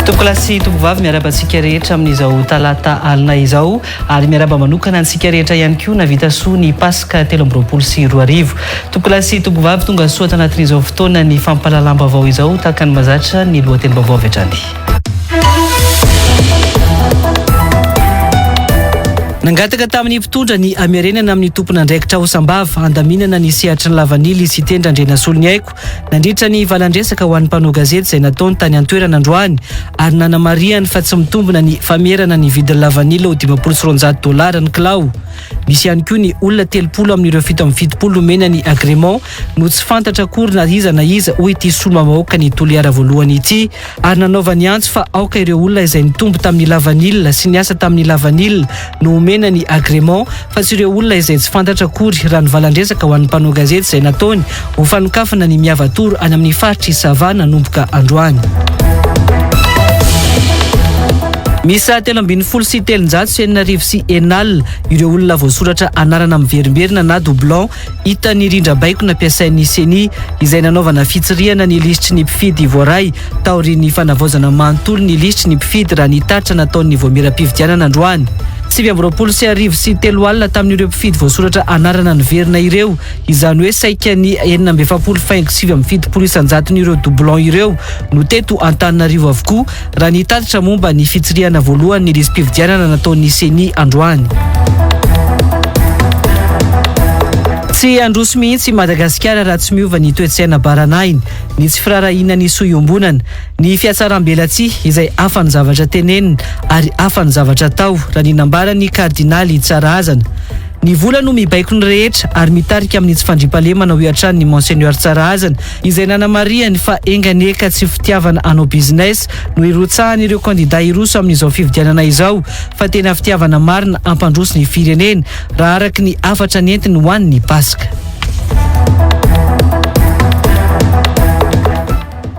Tokolasy tokovavy miaraba antsika rehetra amin'izao talata alina izao ary miaraba manokana antsika rehetra ihany koa navita soa ny Pasika 2024. Tokolasy tokovavy tonga soa tanatin'izao fotoana ny fampalalam-baovao izao tahaka ny mazatra ny lohatenim-baovao avy hatrany. Nangataka tamin'ny mpitondra ny amerenana amin'ny tompon'andraikitra Osambava andaminana ny sehatra ny lavanily sy tendra Andrena Solonyaiko nandritra ny valandresaka ho an'ny mpanao gazety izay nataony tany an-toerana androany ary nanamariany fa tsy mitombina ny famerana ny vidin'ny lavanily ho $200 ny kilao. Misy ihany koa ny olona 30 amin'ireo fito amin'ny fitopolo nomena ny agrément no tsy fantatra akory na iza hoe ity solomamahoaka ny toliara voalohany ity ary nanaova ny antso fa aoka ireo olona izay nitombo tamin'ny lavanily sy niasa tamin'ny lavanily no omena ny agrément fa tsy ireo olona izay tsy fantatra akory raha ny valandresaka ho an'ny mpanao gazety izay nataony ho fanokafana ny miavatoro any amin'ny faritry Sava nanomboka androany. Misa 370 sy 380 sy enal ireo olona voasoratra anarana miverimberina na doublon hita ny rindra-baiko nampiasain'ny CENI izay nanaovana fitsiriana ny lisitry ny mpifidy voaray taorian'ny fanavaozana manontolo ny lisitry ny mpifidy raha nitaritra nataon'ny voamiram-pividianana androany. 720 sy 3 alina tamin'ireo mpifidy voasoratra anarana niverina ireo izany hoe saika ny 770 isanjaton'ireo doublon ireo no teto Antananarivo avokoa raha nitatitra momba ny fitsiriana voalohany ny listim-pividianana nataon'ny CENI androany. Tsy androso mihitsy Madagasikara raha tsy miova ny toe-tsaina baranainy, ny tsy firarahina ny soiombonana, ny fiatsaram-belatsia izay hafa ny zavatra tenenina ary hafa ny zavatra atao raha ny nambarany kardinaly tsara azana. Ny vola no mibaiko ny rehetra ary mitarika amin'ny tsy fandriampahalemana ho hatrany ny Monseigneur tsara azana izay nanamariany fa enganeka tsy fitiavana anao business no irotsahan' ireo kandida iroso amin'izao fividianana izao fa tena fitiavana marina ampandroso ny firenena raha araka ny afatra nentiny ho an'ny Pasika.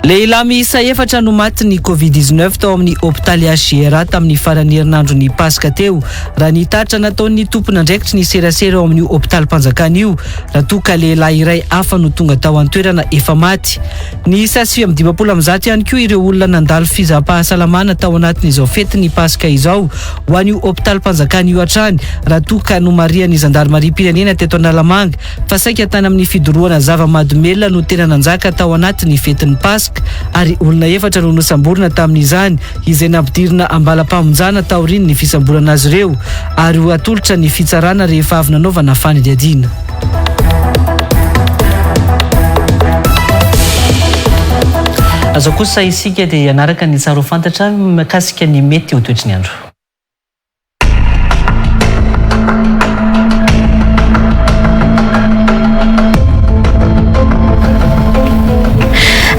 Lehilahy miisa 4 no maty ny Covid-19 tao amin'ny hôpitaly HGR tamin'ny faran'ny herinandro ny Pasika teo raha nitaritra nataon'ny tompon'andraikitry ny serasera ao amin'ny hôpitaly Mpanjakana io raha toa ka lehilahy iray hafa no tonga tao an-toerana efa maty. Ny sasy 50 ihany koa ireo olona nandalo fizam-pahasalamana tao anatin'izao fety ny Pasika izao ho an'io hôpitaly Mpanjakana io hatrany raha toa ka nomarian'ny zandarmarim-pirenena teto Analamanga fa saika tany amin'ny fidorohana zava-mahadomelona no tena nanjaka tao anatin'ny fetin'ny Pasika ary olona 4 no nosamborina tamin'izany izay nampidirina ambala-pamonjana taoriany ny fisamborana azy ireo ary ho atolotra ny fitsarana rehefa avy nanaovana fanadihadiana. Azo kosa isika dia anaraka ny tsara ho fantatra mikasika ny mety ho toetry ny andro.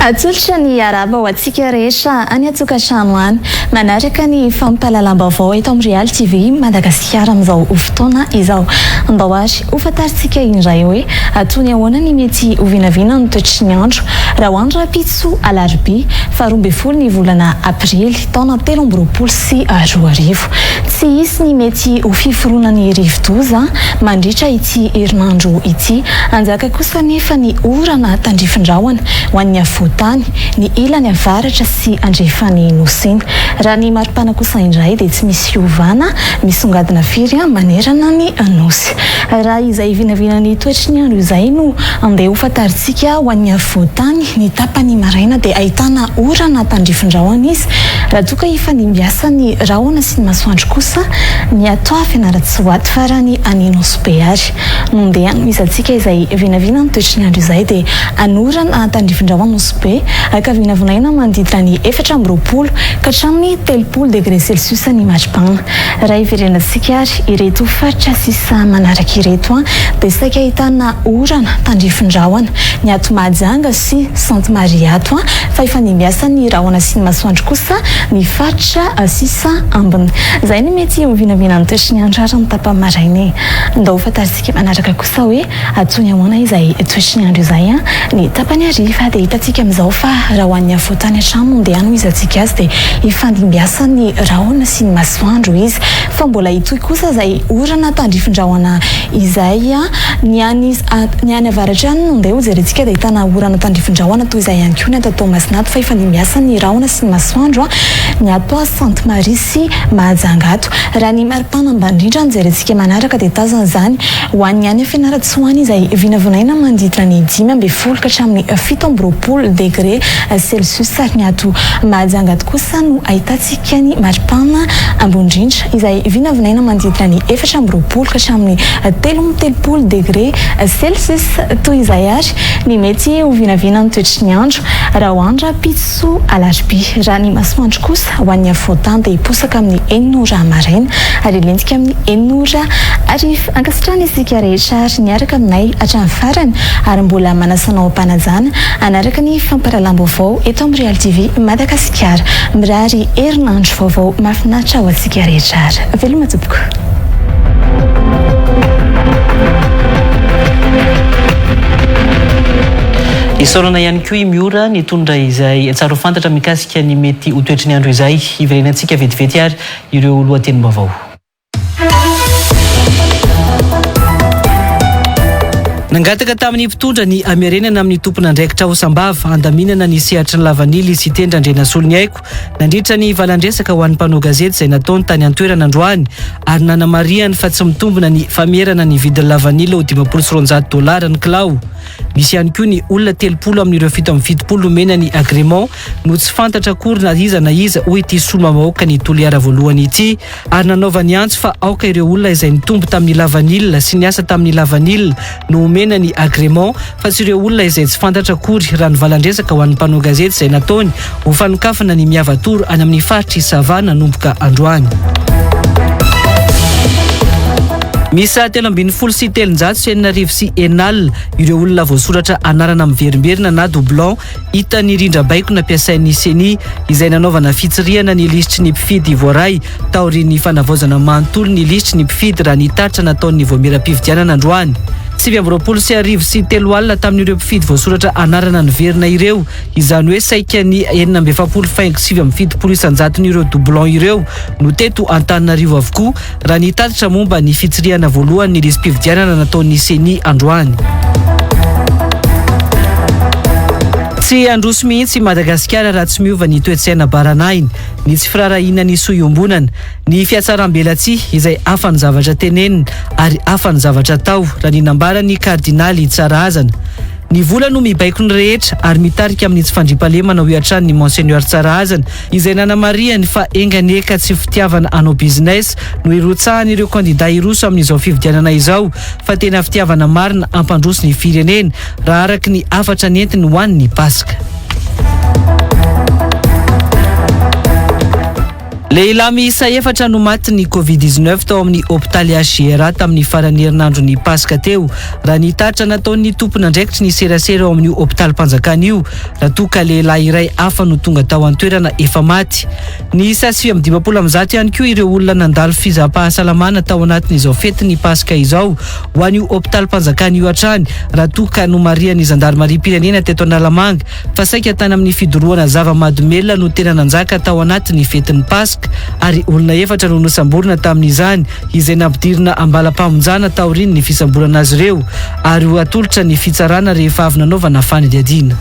Atolotra ny araba ho antsika rehetra any Atokantrano any manaraka ny fampalalam-baovao eto amin'ny Real TV Madagasikara amin'izao fotoana izao. Mbahoary ho fantaritsika indray hoe atony ahoana ny mety ho vinavina ny toetry ny andro raha ho andro rapitso alarobia 12 ny volana aprily taona 2024 sy 2025. Tsy hisy ny mety ho fiforoana ny rivo-doza mandritra ity herinandro ity. Anjaka kosa nefa ny orana tandrifin-drahona ho an'ny afotany ny ilany avaratra sy andrefany nosiny. Raha ny maripana kosa indray dia tsy misy fiovana misongadina firy manerana ny nosy. Raha izay vinavina ny toetry ny andro izay no andeha ho fantaritsika ho an'ny afotany ny tapany maraina dia ahitana orana tandrifin-drahona izy raha toka efa ny miasa ny rahona sy ny masoandro kosa ny atao fianaratsy ho aty fa raha ny aninose be ary nondeha misy atsika izay vinavina ny toetry ny andro izay dia anorana tandrifin-drahona nosy be aka vinavinaina mandiditra ny 420 ka hatramin'ny 30 degré celsius ny maripana. Raha iverenatsika ary ireto faritra sisa manaraka ireto dia saika ahitana orana tandrifin-drahona ny ato Mahajanga sy Sainte Marie ato fa efa ny miasa ny rahona sy ny masoandro kosa ny faritra sisa ambiny. Zay ny mety ho vinavina ny toetry ny andro ary ny tapany maraina. Ndao fantaritsika manaraka kosa hoe atony ahoana izay toetry ny andro izay ny tapany hariva dia hitantsika amin'izao fa raha ho an'ny afotany hatrano andeha any izy atsika azy dia ifandimbiasa ny rahona sy ny masoandro izy fa mbola itoy kosa izay orana tandrifin-drahona izay ny any avaratra any no andeha hojerentsika dia ahitana orana tandrifin-drahona toy izay ihany koa ny ato Toamasinato fa ifandimbiasa ny rahona sy ny masoandro ny ato Sainte Marie sy Mahajangato. Raha ny maripana ambandrindra ny jerentsika manaraka dia tazana izany ho an'ny any fianaratsoany izay vinavinaina mandritra ny 5 ka hatramin'ny 7 degré Celsius ary ny ato Mahajangato kosa no ahitantsika ny maripana ambondrindra izay vinavinaina mandritra ny 4 ka hatramin'ny 13 degré Celsius toy izay ary ny mety ho vinavina ny toetry ny andro raha ho andra pitso alarobia. Raha ny masoandro kosa ho an'ny afoatany dia hiposaka amin'ny 9 maraina ary lentika amin'ny 9 ariva. Ankasitrana isika rehetra ary niaraka aminay hatramin'ny farany ary mbola manasanao ampanajana anaraka ny famparalam-baovao eto amin'ny Real TV Madagasikara mirary herinandro vaovao mahafinaritra ho antsika rehetra ary veloma tompoko. Isaorana ihany koa miora ny tondra izay tsara ho fantatra mikasika ny mety ho toetry ny andro izay iverenantsika vetivety ary ireo lohatenim-baovao. Nangataka tamin'ny mpitondra ny amerenana amin'ny tompon'andraikitra Osambava andaminana ny sehatry ny lavanily sy tendra Andrenasolony haiko nandritra ny valandresaka ho an'ny mpanao gazety izay nataony tany an-toerana androany ary nanamariany fa tsy mitombona ny famerana ny vidin'ny lavanily ho $500 ny kilao. Misy ihany koa ny olona 30 amin'ireo 770 mena ny agrément no tsy fantatra akory na iza hoe ity solomamahoaka ny toliara voalohany ity ary nanaova ny antso fa aoka ireo olona izay nitombo tamin'ny lavanily sy niasa tamin'ny lavanily no omena ny agrément fa tsy ireo olona izay tsy fantatra akory raha ny valandresaka ho an'ny mpanao gazety izay nataony ho fanokafana ny miavatoro any amin'ny faritry Sava nanomboka androany. Misa 370 sy 390 sy enal ireo olona voasoratra anarana miverimberina na doublon hita ny rindra-baiko nampiasain'ny CENI izay nanaovana fitsiriana ny lisitry ny mpifidy voaray taorian'ny fanavaozana manontolo ny lisitry ny mpifidy raha ny tatra nataon'ny voamiram-pividianana androany. 720 sy 3 alina tamin'ireo mpifidy voasoratra anarana niverina ireo izany hoe saika ny 770 isanjaton'ireo doublon ireo no teto Antananarivo avokoa raha ny tatitra momba ny fitsiriana voalohany ny listim-pividianana nataon'ny CENI androany. Tsy androso mihitsy Madagasikara raha tsy miova ny toe-tsaina baranainy, ny tsy firarahina ny soiombonana, ny fiatsaram-belatsia izay hafa ny zavatra tenenina ary hafa ny zavatra atao raha ny nambarany kardinaly tsara azana. Ny vola no mibaiko ny rehetra ary mitarika amin'ny tsy fandriampahalemana ho hatrany ny monseigneur tsara azana izay nanamariany fa enganeka tsy fitiavana anao business no irotsahany ireo kandida iroso amin'izao fividianana izao fa tena fitiavana marina ampandroso ny firenena raha araka ny afatra nentiny ho an'ny Pasika. Lehilahy miisa 4 no maty ny Covid-19 tao amin'ny hôpitaly HGR tamin'ny farany herinandro ny Pasika teo raha ny tatra nataon'ny tompon'andraikitry ny serasera ao amin'ny hôpitaly Mpanjakana io raha toa ka lehilahy iray hafa no tonga tao an-toerana efa maty. Ny 720 ihany koa ireo olona nandalo fizam-pahasalamana tao anatin'izao fety ny Pasika izao ho an'io hôpitaly Mpanjakana io hatrany raha toa ka no marian'ny zandarmarim-pirenena teto Analamanga fa saika tany amin'ny fidorohana zava-mahadomelona no tena nanjaka tao anatin'ny fetin'ny Pasika ary olona 4 no nosamborina tamin'izany izay nampidirina ambala-pamonjana taoriny ny fisamborana azy ireo ary ho atolotra ny fitsarana rehefa avy nanaovana fanadiadiana.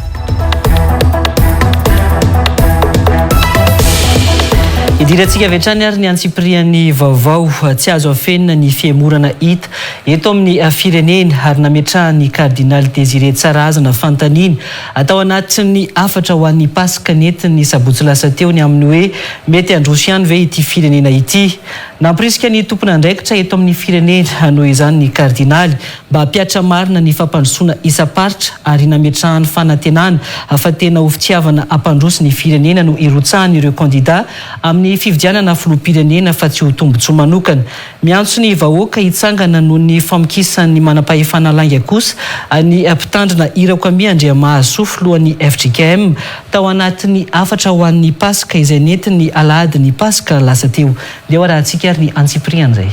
Idirantsika avy hatrany ary ny antsipirian'ny vaovao tsy azo afenina ny fiemorana hita eto amin'ny firenena ary nametrahany kardinaly Désiré Tsarazana fantaniana atao anatin'ny afatra ho an'ny Pasika nentin'ny sabotsy lasa teo ny amin'ny hoe mety androso ihany ve ity firenena ity. Nampirisika ny tompon'andraikitra eto amin'ny firenena noho izany ny kardinaly mba hampiatra marina ny fampandrosoana isa-paritra ary nametrahany fanantenana afa tena ho fitiavana hampandroso ny firenena no irotsahany ireo kandida amin'ny fividianana filoham-pirenena fa tsy ho tombontsy manokana. Miantso ny vahoaka hitsangana noho ny famokisan'ny manam-pahefana lainga kosa ny mpitandrina Irakoamia Andriamahasoa lohan'ny FJKM tao anatin'ny afatra ho an'ny Pasika izay nentin'ny alahady ny Pasika lasa teo. Dia warahantsika ary ny antsipirian'izay.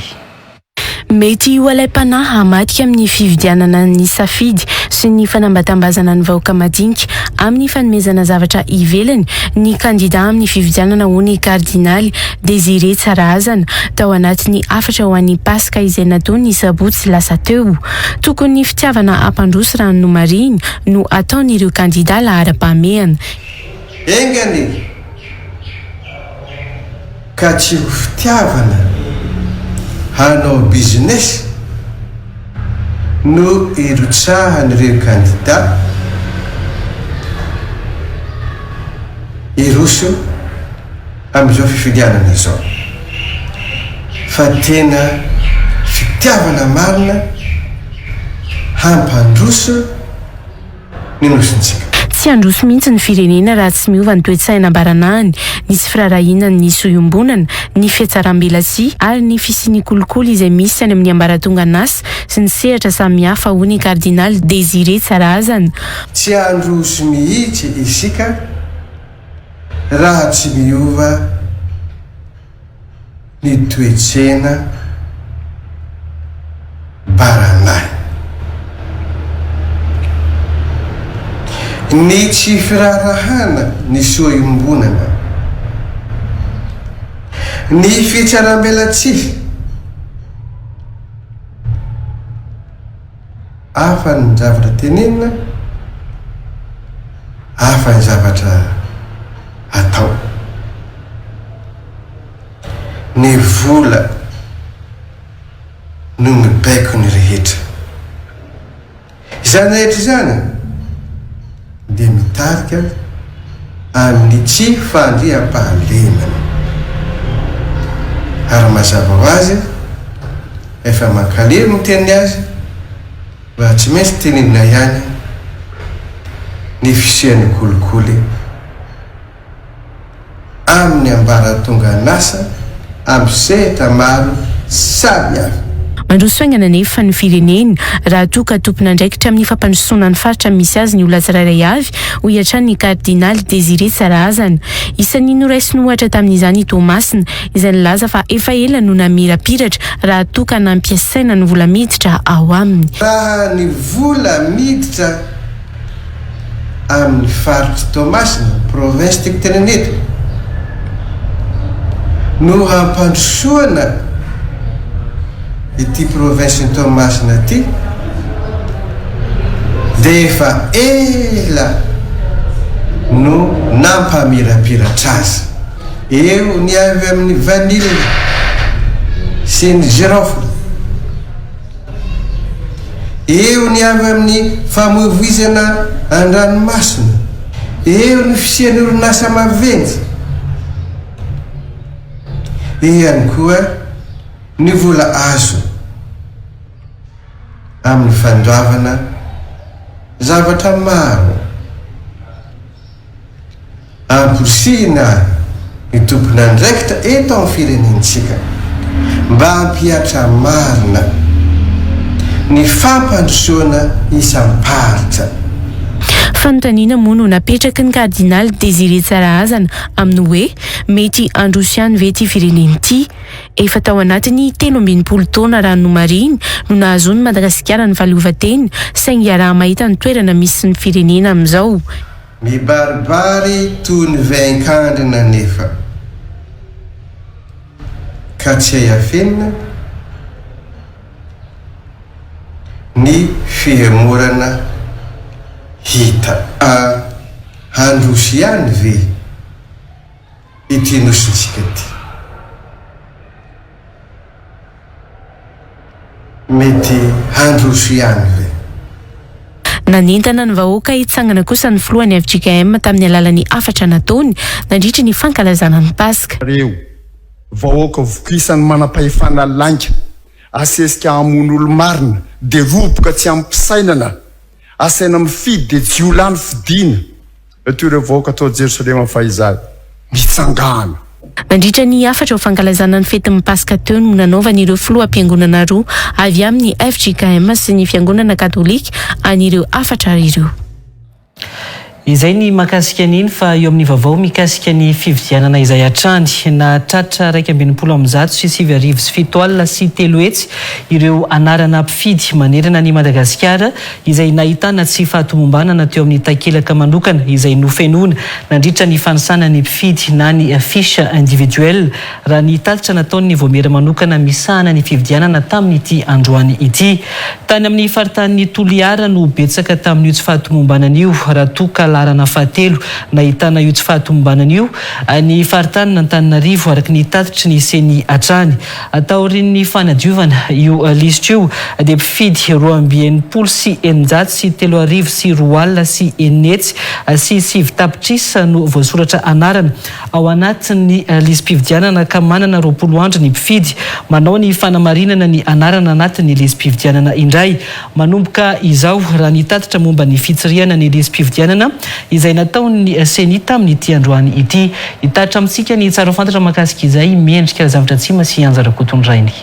Mety ho alaim-panahy hamadika amin'ny fividianana ny safidy sy ny fanambatambazana ny vahoaka madinika amin'ny fanomezana zavatra ivelany ny kandida amin'ny fividianana ho ny kardinaly Désiré Tsaraazana tao anatin'ny afatra ho an'ny paska izay nataony sabotsy lasa teo. Tokony fitiavana ampandroso rano mariny no ataon'ireo kandida lahara-pahamehana. Engany ka tsy ho fitiavana hanao business no irotsahan'ireo kandida iroso amin'izao fifidianana izao, fa tena fitiavana marina hampandroso ny nosontsika. Tsy androso mihitsy ny firenena raha tsy miova ny toe-tsaina ambaranahany, nisy firarahinana ny soiombonana, ny fiatsaram-belatsia ary ny fisiany kolokolo izay misy any amin'ny ambaratonga nasy sy ny sehatra samihafa ho ny kardinaly Désiré Tsaraazana. Tsy androso mihitsy isika raha tsy miova ny toe-tsaina baranahy. Ny tsy firarahana ny soiombonana, ny fiatsaram-belatsia hafa ny zavatra tenenina, hafa ny zavatra atao. Ny vola no mibaiko ny rehetra. Izany rehetra izany dia mitarika amin'ny tsy fandriam-pahalemana. Ary mazava ho azy efa mankalelo ny teniny azy fa tsy maintsy tenenina ihany ny fisian'ny kolikoly amin'ny ambaratonga nasa amin'ny sehatra maro samihafa. Mandroso aingana nefa ny firenena raha toa ka tompona andraikitra amin'ny fampandrosoana ny faritra misy azy ny olona tsirairay avy ho hiatrany ny kardinaly Désiré Tsaraazana. Isan'ny noraisiny ohatra tamin'izany Tomasina izay nilaza fa efa ela no namirapiratra raha toa ka nampiasaina ny vola miditra ao aminy. Raha ny vola miditra amin'ny faritra Tomasina, province tiako teneneto, no hampandrosoana ity province ny Tomasina ty, dia efa ela no nampamirapiratra azy. Eo ny avy amin'ny vanille sy ny girofle, eo ny avy amin'ny famoivoizana an-dranomasina, eo ny fisian'ny orinasa maventy, ihany koa ny vola azo amin'ny fandoavana zavatra maro. Amporisihina ny tompona andraikitra eto amin'ny firenentsika mba hampiatra marina ny fampandrosoana isam-paritra. Fanontaniana moa no napetraky ny kardinaly Désiré Tsaraazana amin'ny hoe mety androso ihany ve ity firenena ity. Efa tao anatiny 13 taona rano mariny no nahazony Madagasikara ny fahaleovan-tena saingy raha mahita ny toerana misy ny firenena amin'izao. Mibaribary toy ny vain-kandrina nefa ka tsy hay-afenina ny fihemorana hita. Handroso ihany ve ity nosontsika ty? Mety handroso ihany ve? Nanentana ny vahoaka hitsangana kosa ny filohan'ny FJKM tamin'ny alalan'ny afatra nataony nandritra ny fankalazana ny Paska. Reo vahoaka vokisany manam-pahefana lainga asesika hamon'olo marina dia roboka tsy ampisainana asaina mifidy dia jiolany fidina toy ireo vahoaka atao Jerosalema fahizay mitsangana. Nandritra ny afatra ho fankalazana ny fetin'ny Paska teo no nanaovan'ireo filoham-piangonana roa avy amin'ny FJKM sy ny fiangonana katolika an'ireo afatra ireo. Izay ny mahakasika an'iny fa eo amin'ny vaovao mikasika ny fividianana izay hatrany na tratra 1.7 sy 7 hetsy ireo anarana mpifidy manerana ny Madagasikara izay nahitana tsy fahatomombanana teo amin'ny takelaka manokana izay nofenoina nandritra ny fanisana ny mpifidy na ny fiche individuel raha ny tatitra nataon'ny voamera manokana misahana ny fividianana tamin'ity androany ity. Tany amin'ny faritany Toliara no betsaka tamin'io tsy fahatomombanan'io raha toka larana fahatelo nahitana io tsy fahatomombanan'io ny faritany n'Antananarivo araky ny tatitry ny seny hatrany. Ataorin'ny fanadiovana io lista io dia mpifidy 2.9 sy 900 sy 3 sy 4 sy 9 sy 7 tapitrisa no voasoratra anarana ao anatin'ny listim-pividianana ka manana 20 andro ny mpifidy manao ny fanamarinana ny anarana anatin'ny listim-pividianana indray. Manomboka izao raha ny tatitra momba ny fitsiriana ny listim-pividianana izay nataon'ny seny tamin'ity androany ity. Hitatra amintsika ny tsara fantatra mahakasika izay miendrika zavatra tsy masy anjara-kotondrainy.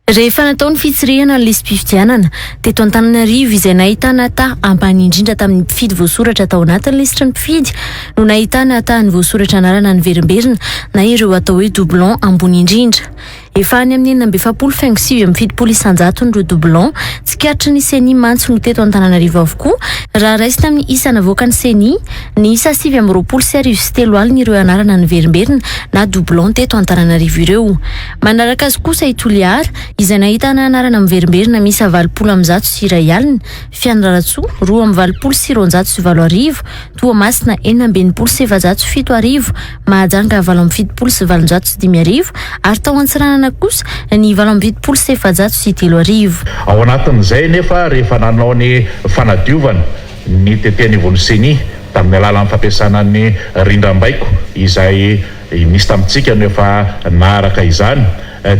Rehefa nataon'ny fitsirihana ny listim-pividianana teto Antananarivo izay nahitana ata ambany indrindra tamin'ny mpifidy voasoratra tao anatin'ny lisitry ny mpifidy no nahitana ata ny voasoratra anarana ny verimberina na ireo atao hoe doublon ambony indrindra. Efa any amin'ny 9.5 mpifidy polisy anjato nireo doublon tsikaritra ny seny mantso no teto Antananarivo avokoa raha raisy tamin'ny isa navoaka ny seny ny isa 7.20 sy 3 ireo anarana ny verimberina na doublon teto Antananarivo ireo. Manaraka azy kosa i Toliara izay nahitana anarana amin'ny verimberina misy 20.100 sy 1 alina, Fianarantsoa 2.20 sy 200 sy 7 Toamasina 4.20 sy 707 Mahajanga 7.20 sy 700 sy 5 ary tao Antsiranana kosa ny 7.20 sy 700 sy 3 Ao anatin'izay nefa rehefa nanao ny fanadiovana ny teteny ivony seny tamin'ny alalan'ny fampiasana ny rindram-baiko izay misy tamintsika nefa naharaka izany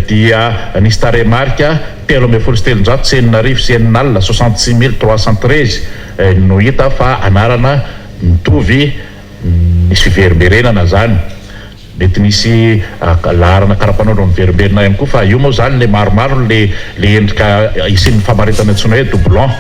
dia nisy taremarika 3.700 sy 9 sy 9 66.313 no hita fa anarana mitovy nisy fiverimberenana zany. Mety nisy laharana karapanondro miverimberina ihany koa fa io moa zany le maromaro le endrika isin'ny famaritana antsoina hoe doublon.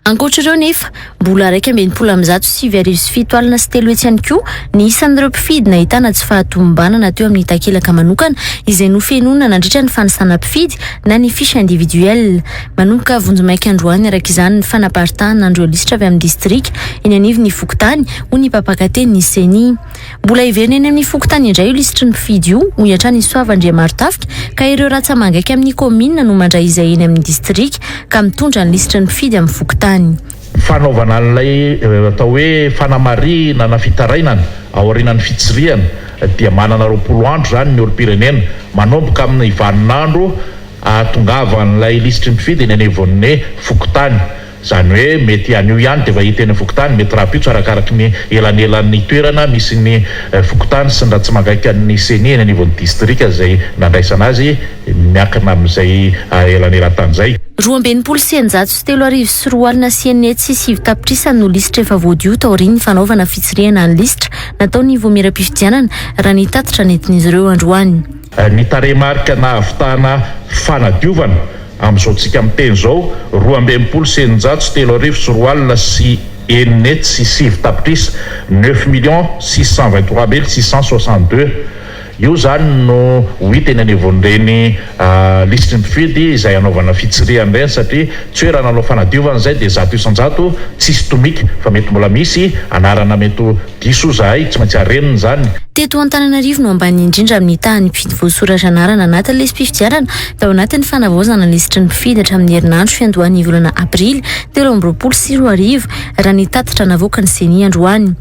Ankoatr'ireo nefa mbola 1.7 sy 7 sy 3 hetsy ihany koa ny isan'ireo mpifidy nahitana tsy fahatomombanana teo amin'ny takelaka manokana izay nofenoina nandritra ny fanisana mpifidy na ny fiche individuel. Manomboka vonjomaika androany araka izany ny fanaparitahana andreo lisitra avy amin'ny distrika eny anivy ny Fokotany ho ny papakateny ny seny. Mbola iverina eny amin'ny Fokotany indray io lisitry ny mpifidy io ho iatra ny Soavandriamarotafika ka ireo ratsamangaiky amin'ny komina no mandray izay eny amin'ny distrika ka mitondra ny lisitry ny mpifidy amin'ny Fokotany. Fanaovana an'ilay atao hoe fanamarina na fitarainana aorianan'ny fitsiriana dia manana 20 andro zany ny olo-pirenena manomboka amin'ny vaninandro ahatongavan'ilay lisitry ny mpifidy eny anivon'ny Fokotany. Zany hoe mety anio ihany dia vahita eny Fokotany mety rapitso arakaraky ny elanelan'ny toerana misy ny Fokotany sy ny ratsamangaiky ny seny eny anivon'ny distrika izay nandraisana azy miakina amin'izay elanelan-tany zay. 2.20 sy 900 sy 3 sy 4 sy 9 sy 7 tapitrisa no lisitra efa voadio taorian'ny fanaovana fitsirihana ny lisitra nataon'ny voamera-pifidianana raha ny tatitra nentin'izy ireo androany. Ny taremarika na ahavitana fanadiovana amin'izao tsika amin'ny teny zao 2.20 sy 900 sy 3 sy 4 sy 9 sy 7 tapitrisa 9.623.662 io zany no hita eny anivon'ireny lisitry ny mpifidy izay anaovana fitsirihana ireny satria toerana anao fanadiovana zay dia zato isan-jato tsisy tomika fa mety mbola misy anarana mety diso zahay tsy maintsy arenina zany. Teto Antananarivo no ambany indrindra amin'ny tahan'ny mpifidy voasoratra anarana anatin'ny listim-pividianana tao anatin'ny fanavaozana ny lisitry ny mpifidy hatramin'ny herinandro fiandohan'ny volana Aprily 20 sy 20 raha ny tatitra navoaka ny seny androany.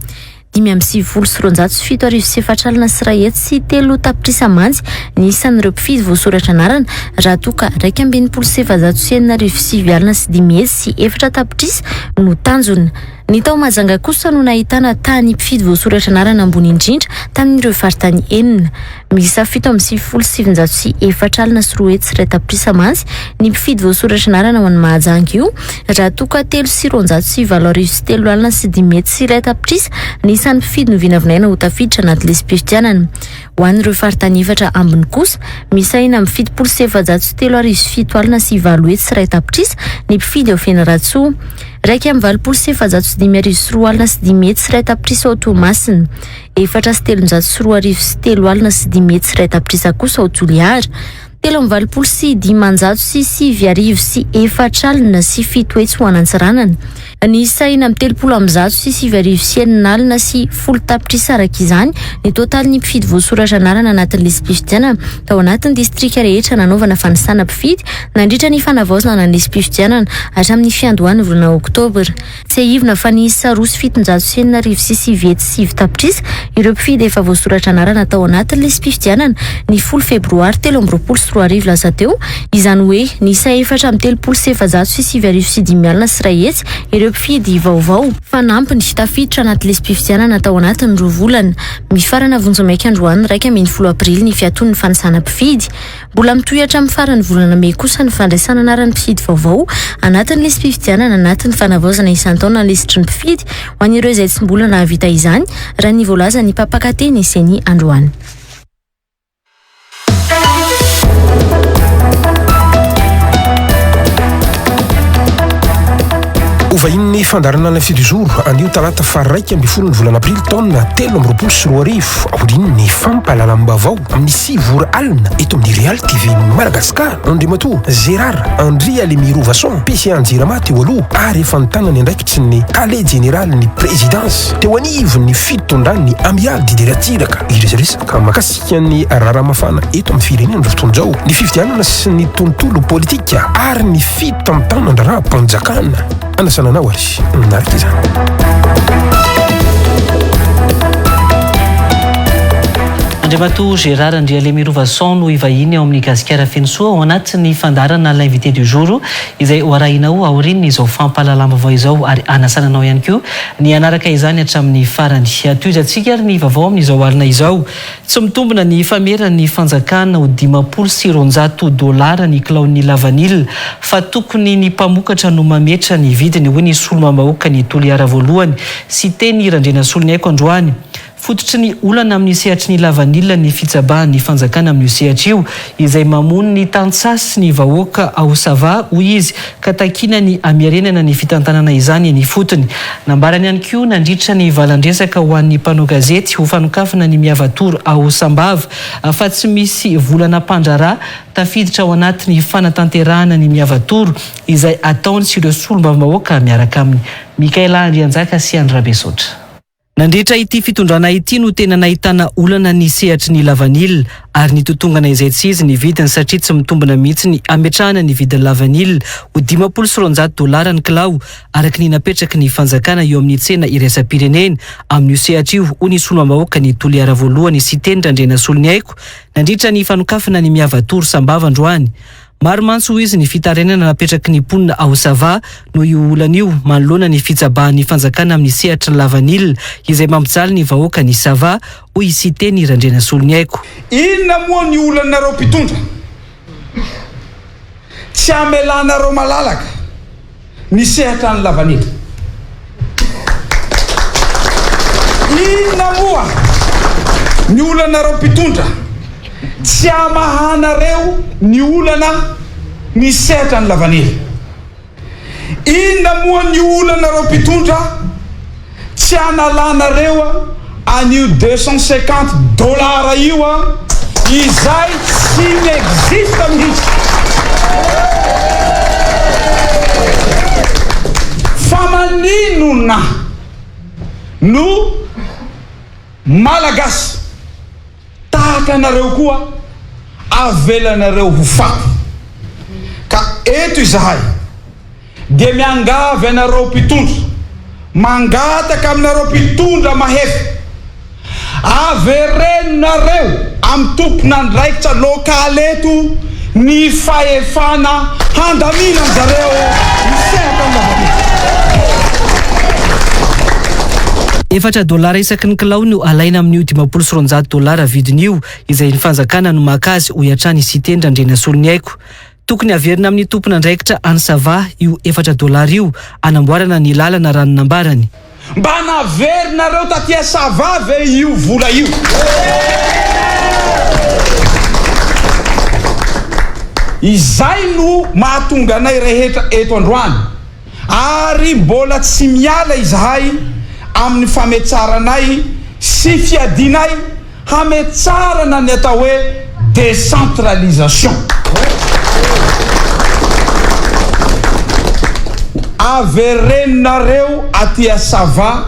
5.7 sy 200 sy 7 sy 4 sy 1 sy 3 tapitrisa mantsy ny isan'ireo mpifidy voasoratra anarana raha toka 2.20 sy 700 sy 9 sy 5 sy 10 sy 4 tapitrisa no tanjona. Ny tao Mahajanga kosa no nahitana tany mpifidy voasoratra anarana ambony indrindra tamin'ireo faritany enina. Misa 774 alina sy 4 hetsy iray tapitrisa mantsy ny mpifidy voasoratra anarana ho an'ny Mahajanga io raha toka 3,7 alina sy 5 hetsy sy iray tapitrisa ny isan'ny mpifidy no vinavinaina ho tafiditra anaty lesam-pifidianana. Ho an'ireo faritany efatra ambiny kosa misaina mifidy 7,7 alina sy 4 hetsy sy iray tapitrisa ny mpifidy ao Fianarantsoa. Raiky amin'ny 7,7 alina sy 5 hetsy sy iray tapitrisa ao Toamasina. 4,7 sy 3 alina sy 5 hetsy sy iray tapitrisa kosa ao Toliara. 7,5 sy 7 sy 4 alina sy 7 hetsy ho an'Antsiranana. Ny saina amin'ny 30 sy 7 sy 9 alina sy 10 tapitrisa araka izany ny totaly ny mpifidy voasoratra anarana anatin'ny lesam-pifidianana tao anatin'ny distrika rehetra nanaovana fanisana mpifidy nandritra ny fanavaozana ny lesam-pifidianana hatramin'ny fiandohany volana Oktobra. Tsy ahivina fa ny 7,7 sy 9 sy 7 hetsy sy 7 tapitrisa ireo mpifidy efa voasoratra anarana tao anatin'ny lesam-pifidianana ny 10 febroary 2023 lasa teo, izany hoe ny 4,7 sy 7 sy 5 alina sy 1 hetsy ireo mpifidy vaovao fanampiny tafiditra anaty lesam-pifidianana tao anatin'ny 2 volana. Mifarana vonjy maika androany 10 aprily ny fiaton'ny fanisana mpifidy. Mbola mitohatra amin'ny farany volana Mey kosa ny fandraisana anaran'ny mpifidy vaovao anatin'ny lesam-pifidianana anatin'ny fanavaozana isan-taona lesitry ny mpifidy ho an'ireo izay tsy mbola nahavita izany raha ny voalaza ny mpampakateny Seny androany. Ovain'ny fandarana ny fidizoro anio talata faraiky amby folon'ny volana aprily taona 2024 aorin'ny fampahalalam-baovao amin'ny 6 alina eto amin'ny Real TV Madagasikara. Andriamatoa Gérard Andry Alemirovason PC Anjirama teo aloha ary efa nitanany andraikitsy ny Calais Général ny présidence teo anivony ny fitondrany amialy dideratiraka iresaresaka makasika ny raramafana eto amin'ny firenena amin'izao fotoana izao ny fifidianana sy ny tontolo politika ary ny fitamtanana-mpanjakana anasanana hoary narika izany. Andriamatoa Gérard Andry Alemirovason no ivahiny ao amin'ny gasikara fenosoa ao anatin'ny fandarana l'invité du jour izay hoarahinao aorian'ny izao fampahalalam-baovao izao ary anasananao ihany koa ny anaraka izany hatramin'ny farany. Atoizantsika ary ny vaovao amin'izao alina izao. Tsy mitombona ny fameran'ny fanjakana ho 500 dolara ny kilaon'ny lavanila fa tokony ny mpamokatra no mametra ny vidiny hoy ny solomambahoaka ny Toliara voalohany sy teny Randrena Solonyaiko androany. Fototry ny olana amin'ny sehatry ny lavanila ny fitsabahan'ny fanjakana amin'ny sehatra io izay mamono ny tantsasy ny vahoaka ao Sava hoy izy ka takina ny amiarenana ny fitantanana izany ny fotony. Nambarany ihany koa nandritra ny valandresaka ho an'ny mpanao gazety ho fanokafana ny miavatoro ao Sambava fa tsy misy volana mpandrara tafiditra ao anatin'ny fanatanterahana ny miavatoro izay ataony sy ireo solombavam-bahoaka miaraka aminy. Mikaela Andrianjaka sy Andrabesotra. Nandritra ity fitondrana ity no tena nahitana olana ny sehatry ny lavanila ary ny totongana izay tsy izy ny vidiny satria tsy mitombona mihitsy ny ametrahana ny vidiny lavanila ho 500 dolara ny kilao araka ny napetraky ny fanjakana eo amin'ny tsena iraisam-pirenena amin'ny sehatra io ho ny solomambahoaka ny Toliara voalohany sy teny Randrena Solonyaiko nandritra ny fanokafana ny miavatoro Sambava androany. Maro mantsy ho izy ny fitarenana napetraky ny ponina ao Sava no io olana io manoloana ny fitsabahan'ny fanjakana amin'ny sehatry ny lavanila izay mampijaly ny vahoaka ny Sava hoy sy teny Randrena Solonyaiko. Inona moa ny olanareo mpitondra? Tsy amelanareo malalaka ny sehatra ny lavanila. Inona moa ny olanareo mpitondra? Tsy amahanareo ny olana ny sehatra ny lavanila. Inona moa ny olanareo mpitondra? Tsy analanareo an'io 250 dolara io izay tsy n'existe mihitsy. Fa maninona no malagasy tahaka anareo koa avelanareo ho faty. Ka eto izahay dia miangavy anareo mpitondra, mangataka aminareo mpitondra mahefy, averenareo amin'ny tompon'andraikitra lokaly eto ny fahefana handamina zareo ny sehatra ny lavanila. $4 isaky ny kilao no alaina amin'io $500 vidin'io izay ny fanjakana no makazy ho iatrany isiteny Randrena Solony Aiko. Tokony averina amin'ny tompona andraikitra any Sava io $4 io anamboarana ny lalana ranonambarany. Mba naverinareo tatia Sava ve io vola io? Izay no mahatonga anay rehetra eto androany ary mbola tsy miala izahay amin'ny fametsaranay sy fiadinay hametsarana ny atao hoe décentralisation. Averenareo atia Sava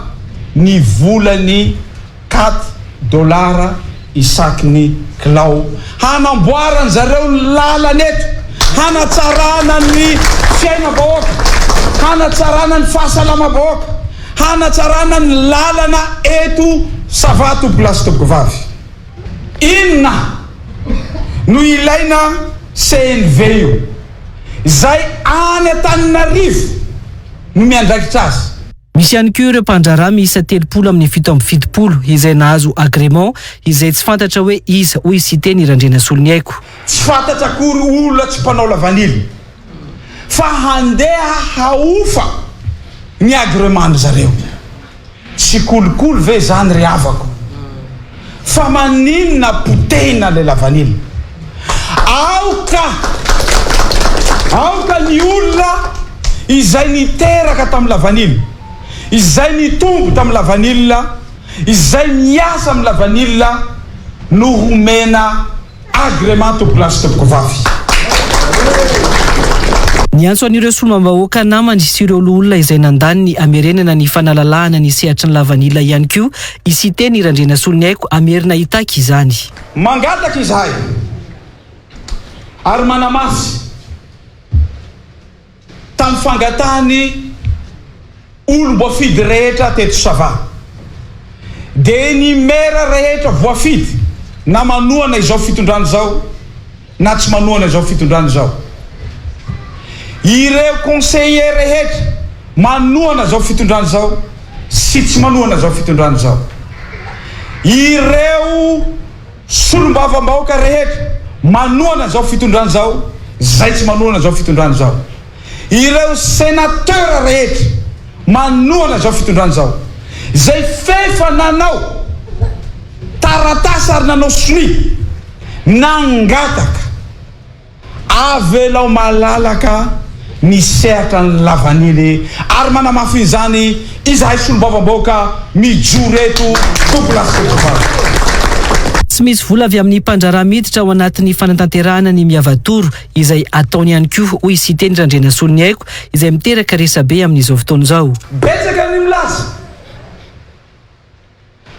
ny volany $4 isaky ny kilao hanamboarana zareo lalana eto, hanatsarana ny fiaina-bahoaka, hanatsarana ny fahasalama-bahoaka, hanatsarana ny lalana eto Sava tompolasy tompoko vavy. Inona no ilaina CNV io zay any Antananarivo no miandraikitra azy. Misy ihany koa ireo mpandraharaha miisa 30 amin'ny 770 izay nahazo agrément izay tsy fantatra hoe iza hoy isiteny Randrena Solony Aiko. Tsy fantatra akory olona tsy mpanao lavanily fa handeha haofa ny agrément zareo. Tsy kolokolo ve zany ry avako fa maninona potehina le lavanily. Aoka ny olona izay niteraka tamin'ny lavanily, izay nitombo tamin'ny lavanilina, izay miasa amin'ny lavanilina no homena agrément tompolasy tompoko vavy. Ny antso an'ireo solomam-bahoaka namany sy ireo olona izay nandany ny amerenana ny fanalalahana ny sehatry ny lavanilina ihany koa isiteny Randrena Solony Aiko amerina hitaka izany. Mangataka izahay ary manamasy tamin'ny fangatahany olom-boafidy rehetra teto Sava. De ny mera rehetra voafidy na manohana izao fitondrano zao na tsy manohana izao fitondrano zao. Ireo conseiller rehetra manohana izao fitondrano zao sy tsy manohana izao fitondrano zao. Ireo solombavam-bahoaka rehetra manohana izao fitondrano zao zay tsy manohana izao fitondrano zao. Ireo sénateur rehetra manohana izao fitondrano zao zay fefa nanao taratasy ary nanao soni nangataka avelao malalaka ny sehatra ny lavanily ary manamafy izany izahay solombavam-bahoaka mijoro eto tompolasy tompoko vavy. Tsy misy vola avy amin'ny mpandraharaha miditra ao anatin'ny fanatanterahana ny miavatoro izay ataony ihany koa hoy isiteny Randrena Solony Aiko izay miteraka resabe amin'izao fotoana izao. Betsaka ny milaza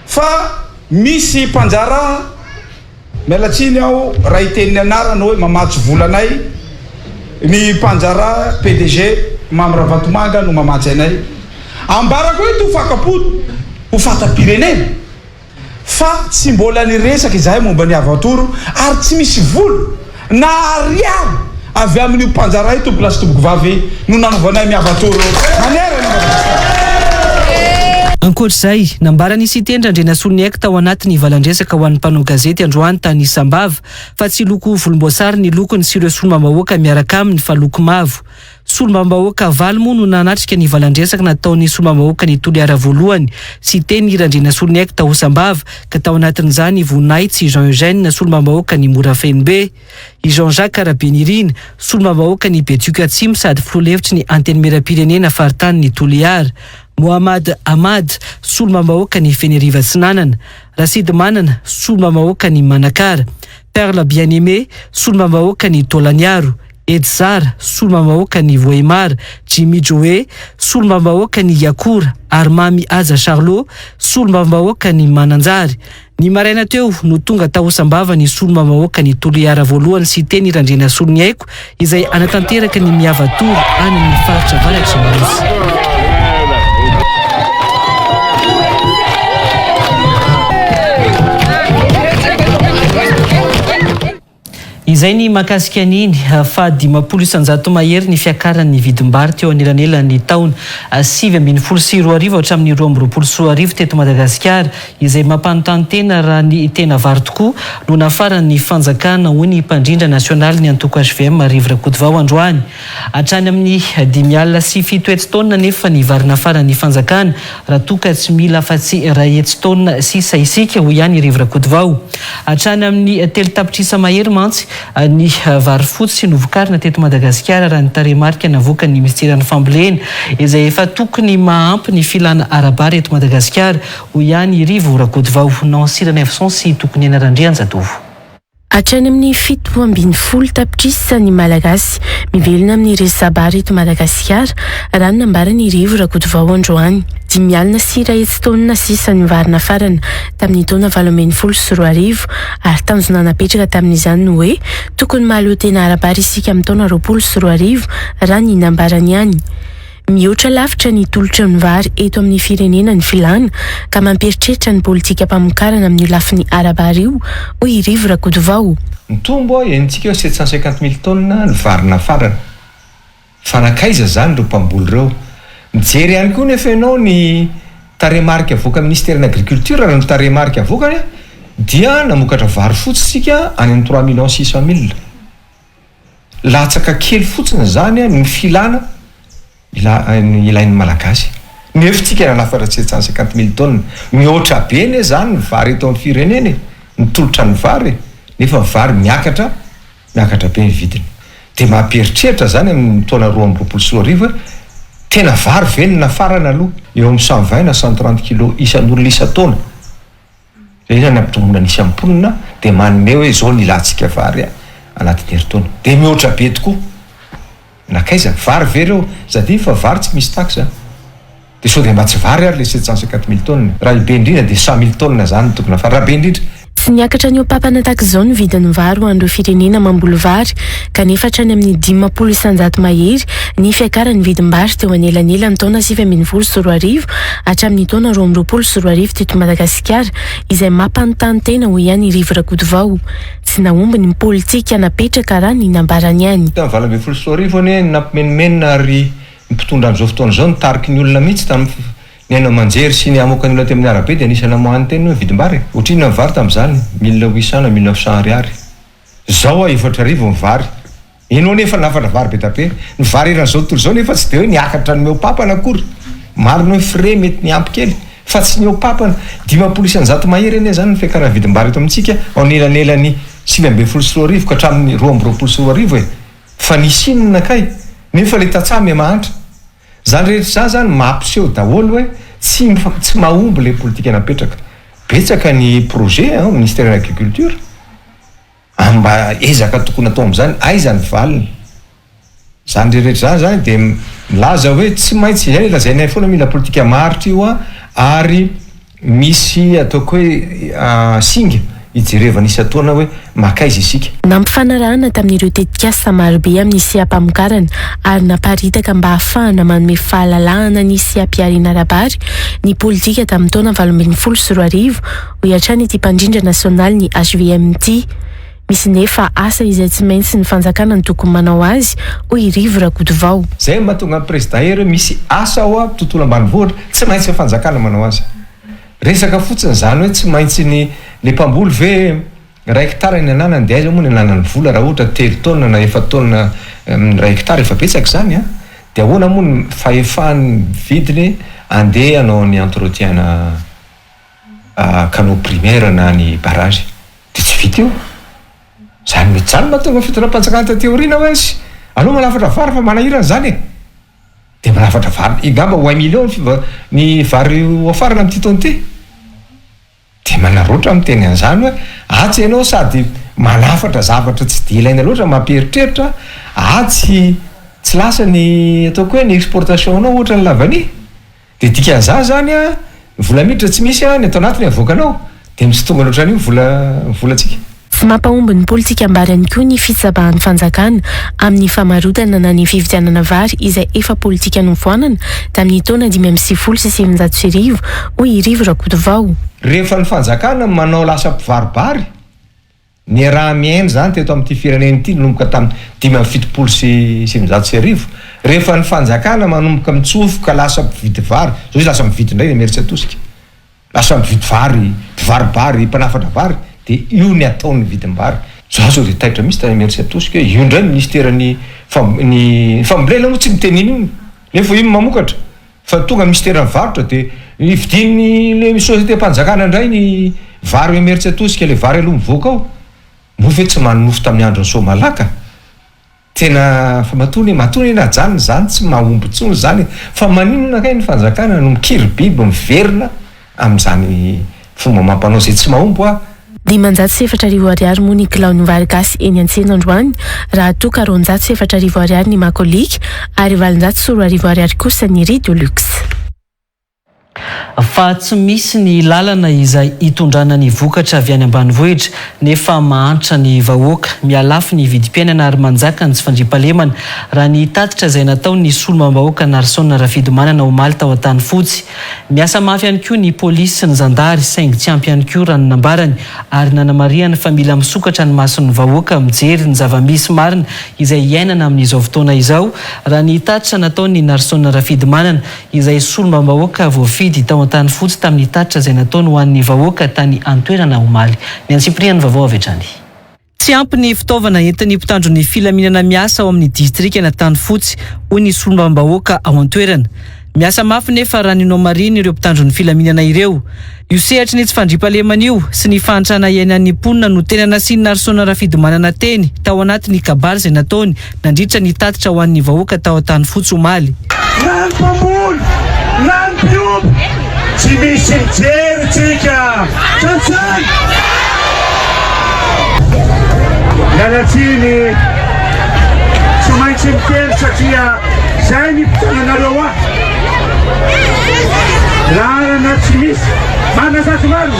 fa misy mpanjaraha mialatsiny aho raha iteniny anarany hoe mamatsy volanay ny mpanjaraha PDG Mamra Vatomanga no mamatsy anay ambarako hoe tofakapoto ho fata-pirenena fa tsy mbola niresaka izahay momba ny avatoro ary tsy misy volo na ariary avy amin'ny mpanjaraha tompolasy tompoko vavy no nanovanay miavatoro manera ny Madagasikara. Ankoatr'izay nambarany isiteny Randrena Solony Aiko tao anatin'ny valandresaka ho an'ny mpanao gazety androany tany Sambava fa tsy loko volomboasary ny lokony sy ireo solomam-bahoaka miaraka aminy fa loko mavo. Solomam-bahoaka valo moa no nanatrika ny valandresaka nataon'ny solomam-bahoaka ny Toliara voalohany sy teny Randrena Solony Aiko tao Sambava ka tao anatin'izany Vonaitsy Jean Eugène solomam-bahoaka ny Morafenbe, i Jean-Jacques Arabenirina solomam-bahoaka ny Betuka Atsimo sady filoha-hevitry ny antenimieram-pirenena faritany ny Toliara, Mohamad Ahmad solomam-bahoaka ny Feneriva Tsinanana, Rashid Manana solomam-bahoaka ny Manakara, Perla Bien-Aimé solomam-bahoaka ny Tolaniaro, Edzar solomam-bahoaka ny Voemar, Jimmy Joe solomam-bahoaka ny Yakora ary Mami Aza Charlot solomam-bahoaka ny Mananjary. Ny maraina teo no tonga tao Sambava ny solomam-bahoaka ny Toliara voalohany sy teny Randrena Solony Aiko izay anatanteraka ny miavatoro any amin'ny faritra avaratr'i Manosy. izay ny mahakasika an'iny fa 500 mahery ny fiakaran'ny vidim-bary teo anelanelan'ny taona 2024 hatramin'ny 2024 teto Madagasikara, izay mampanontany tena raha ny tena vary tokoa no nafaran'ny fanjakana hoy ny mpandrindra nasionaly ny antoko HVM Rivo Rakotovao androany. Hatrany amin'ny 5.7 tona nefa ny vary nafaran'ny fanjakana raha toka tsy mila afa-tsy 2 tona sisa isika hoy ihany Rivo Rakotovao. Hatrany amin'ny 3 tapitrisa mahery mantsy ny vary fotsy novokarina teto Madagasikara raha ny taremarika navoaka ny ministeran'ny fambolena izay efa tokony mahampy ny filana arabary eto Madagasikara hoy ihany Rivo Rakotovao. Nansirana Evson sy tokony anarandrianjatovo. Hatrany amin'ny 7.10 tapitrisa ny malagasy mivelona amin'ny resabary eto Madagasikara raha nambarany Rivo Rakotovao androany. 5.7 tona sisa ny vary nafarana tamin'ny taona 2024 ary tanjona napetraka tamin'izany no hoe tokony mahaleo tena arabary isika amin'ny taona 2024 raha ny nambarany ihany. Mihoatra lavitra ny tolotra ny vary eto amin'ny firenena ny filana ka mampieritreritra ny politika mpamokarana amin'ny lafin'ny arabary io hoy Rivo Rakotovao. Ny tombo enitsika 750,000 tona ny vary nafarana. Fanakaiza zany ireo mpamboly ireo. Mijery ihany koa nefa ianao ny taremarika avoaka ministerin'ny agriculture raha ny taremarika avokany dia namokatra vary fotsy sika any amin'ny 3,600,000. Latsaka kely fotsiny zany ny filana ilain'ny malagasy. Nefitsika nafara 750,000 tona. Mihoatra be ne zany ny vary eto amin'ny firenena, ny tolotra ny vary, nefa vary miakatra be ny vidiny. Dia mampieritreritra zany amin'ny taona 2024 tena vary velona nafarana aloha eo amin'ny 120 na 130 kilo isan'olona isa-taona. Zay zany ampitomboana ny isam-ponina dia manome hoe zao ny ilantsika vary anatin'ny herintaona. Dia mihoatra be tokoa. Nakaiza vary vereo zady fa vary tsy misy taxa. Dia sao dia mba tsy vary ary le 750,000 tona. Raha be indrindra dia 100,000 tona zany tokony nafara raha be indrindra. Tsy niakatra ny opampana tahaka izao ny vidin'ny vary ho an'ireo firenena mamboly vary kanefa hatrany amin'ny 500 mahery ny fiakaran'ny vidim-bary teo anelanelany taona 2024 hatramin'ny taona 2024 teto Madagasikara izay mampanontany tena ho ihany Rivo Rakotovao. Tsy nahomby ny politika napetraka raha ny nambarany ihany. Tamin'ny 2024 ane nampimenimena ary mpitondra amin'izao fotoana izao nitariky ny olona mihitsy tamin'ny ny haino manjery sy ny amoaka ny olona tamin'ny arabe dia anisana mohany teny hoe vidim-bary. Ohatriny ny vary tamin'izany 1,800 1,900 ariary. Zao efatra arivo ny vary. Enao nefa nafatra vary be tape. Ny vary eran'izao tontolo izao nefa tsy dia hoe niakatra ny meopapana akory. Maro ny hoe frais mety niampy kely fa tsy meopapana. 500 mahery ane zany ny fiakaran'ny vidim-bary eto amintsika ao anelanelany 2024 ka hatramin'ny 2024 e. Fa nisy inona kay nefa le tatsamy mahantra. Zany rehetra zany mampiseho daholo hoe tsy mahomby le politika napetraka. Betsaka ny projet au ministère de l'agriculture. Amba ezaka tokony atao amin'izany aiza ny valiny. Zany rehetra zany dia milaza hoe tsy maintsy izay lazainay foana mila politika maritra io ary misy ataoko hoe singa ijerevana isa-taona hoe makaiza isika. Nampifanarahana tamin'ireo tetikasa marobe amin'ny siampamokarana ary naparitaka mba ahafahana manome fahalalahana ny siampiarina arabary ny politika tamin'ny taona 2024 ho hatrany ity mpandrindra nasionaly ny HVMT. Misy nefa asa izay tsy maintsy ny fanjakana ny tokony manao azy hoy Rivo Rakotovao. Zay mahatonga ny président hery misy asa ao tontolo ambanivohitra tsy maintsy ny fanjakana manao azy. Resaka fotsiny zany hoe tsy maintsy ny le mpamboly ve 1 hectare ny ananany dia aiza moa ny ananany vola raha ohatra 3 taona na 4 taona 1 hectare efa betsaka zany dia ahoana moa ny fahefahany vidiny andeha anao ny entretien canaux primaire na ny barrage dia tsy vita io. Zany mety zany mahatonga fitondram-panjakana tateoriana hoe izy aloha manafatra vary fa manahirana zany e. Dia manafatra vary igamba ho 1 million ny vary oafarana amin'ity taona ity. Dia manaroatra amin'ny teny an'izany hoe atsy ianao sady manafatra zavatra tsy dia ilaina loatra mampieritreritra atsy tsy lasa ny ataoko hoe ny exportation anao ohatra ny lavany. Dia dikan'izany zany vola miditra tsy misy ny atao anatiny avoakanao dia misy tonga loatra an'io volantsika. Tsy mampahomby ny politika ambary ihany koa ny fitsabahan'ny fanjakana amin'ny famarotana na ny fividianana vary izay efa politika nofoanana tamin'ny taona 2020 sy 2019 hoy Rivo Rakotovao. Rehefa ny fanjakana manao lasa mpivaribary ny raha miaino zany teto amin'ity firenen'ity nomboka tamin'ny 5 sy 7 rehefa ny fanjakana manomboka mitsofoka lasa mividy vary zao izy lasa mividy indray Emery Tsiatosika lasa mividy vary mpivaribary mpanafatra vary de io ny ataony vidim-bary zao de taitra misy tany Emery Tsiatosika io ndray ministerany ny fambolena moa tsy miteniny io nefa io mamokatra fa tonga ministerany varotra de ividiny le société mpanjakana indray ny vary Emery Tsiatosika le vary aloha mivoaka ao mofo tsy manofo tamin'ny andro so malaka tena fa matony na zany tsy mahomby tsony zany fa maninona kay ny fanjakana no mikiry biby miverina amin'izany fomba mampanao zay tsy mahomby a 507 ariary moa ny kilao ny vary gasy eny an-tsena androany raha toa ka 407 ariary ny makolika ary 404 ariary kosa ny riz de luxe. Fa tsy misy ny lalana izay hitondrana ny vokatra avy any ambanivohitra nefa mahantra ny vahoaka mialafo ny vidim-piainana ary manjaka ny tsy fandriampahalemana raha ny tatitra izay natao ny solomam-bahoaka Narsona Rafidimanana omaly tao an-tany fotsy. Miasa mafy ihany koa ny polisy sy ny zandary saingy tsy ampy ihany koa raha ny nambarany ary nanamariana fa mila misokatra ny mason'ny vahoaka mijery ny zava-misy marina izay iainana amin'izao fotoana izao raha ny tatitra natao ny Narsona Rafidimanana izay solomam-bahoaka voafidy tao an-tany fotsy tamin'ny tatitra izay nataony ho an'ny vahoaka tany an-toerana omaly. Ny antsipriany vaovao avy hatrany. Tsy ampy ny fitaovana entin'ny mpitandro ny filaminana miasa ao amin'ny distrikana tany fotsy hoy ny solomam-bahoaka ao an-toerana. Miasa mafy nefa raha ninao mariny ireo mpitandro ny filaminana ireo. Io sehatry ny tsy fandriampahalemana io sy ny fahantrana iainan'ny mponina no tena nasiany Narsona Rafidimanana teny tao anatin'ny kabary izay nataony nandritra ny tatitra ho an'ny vahoaka tao an-tany fotsy omaly. Tsy misy mijery tsika tsatsay mialatsiny tsy maintsy miteny satria zay ny mpitananareo ahy lalana tsy misy manasaty maro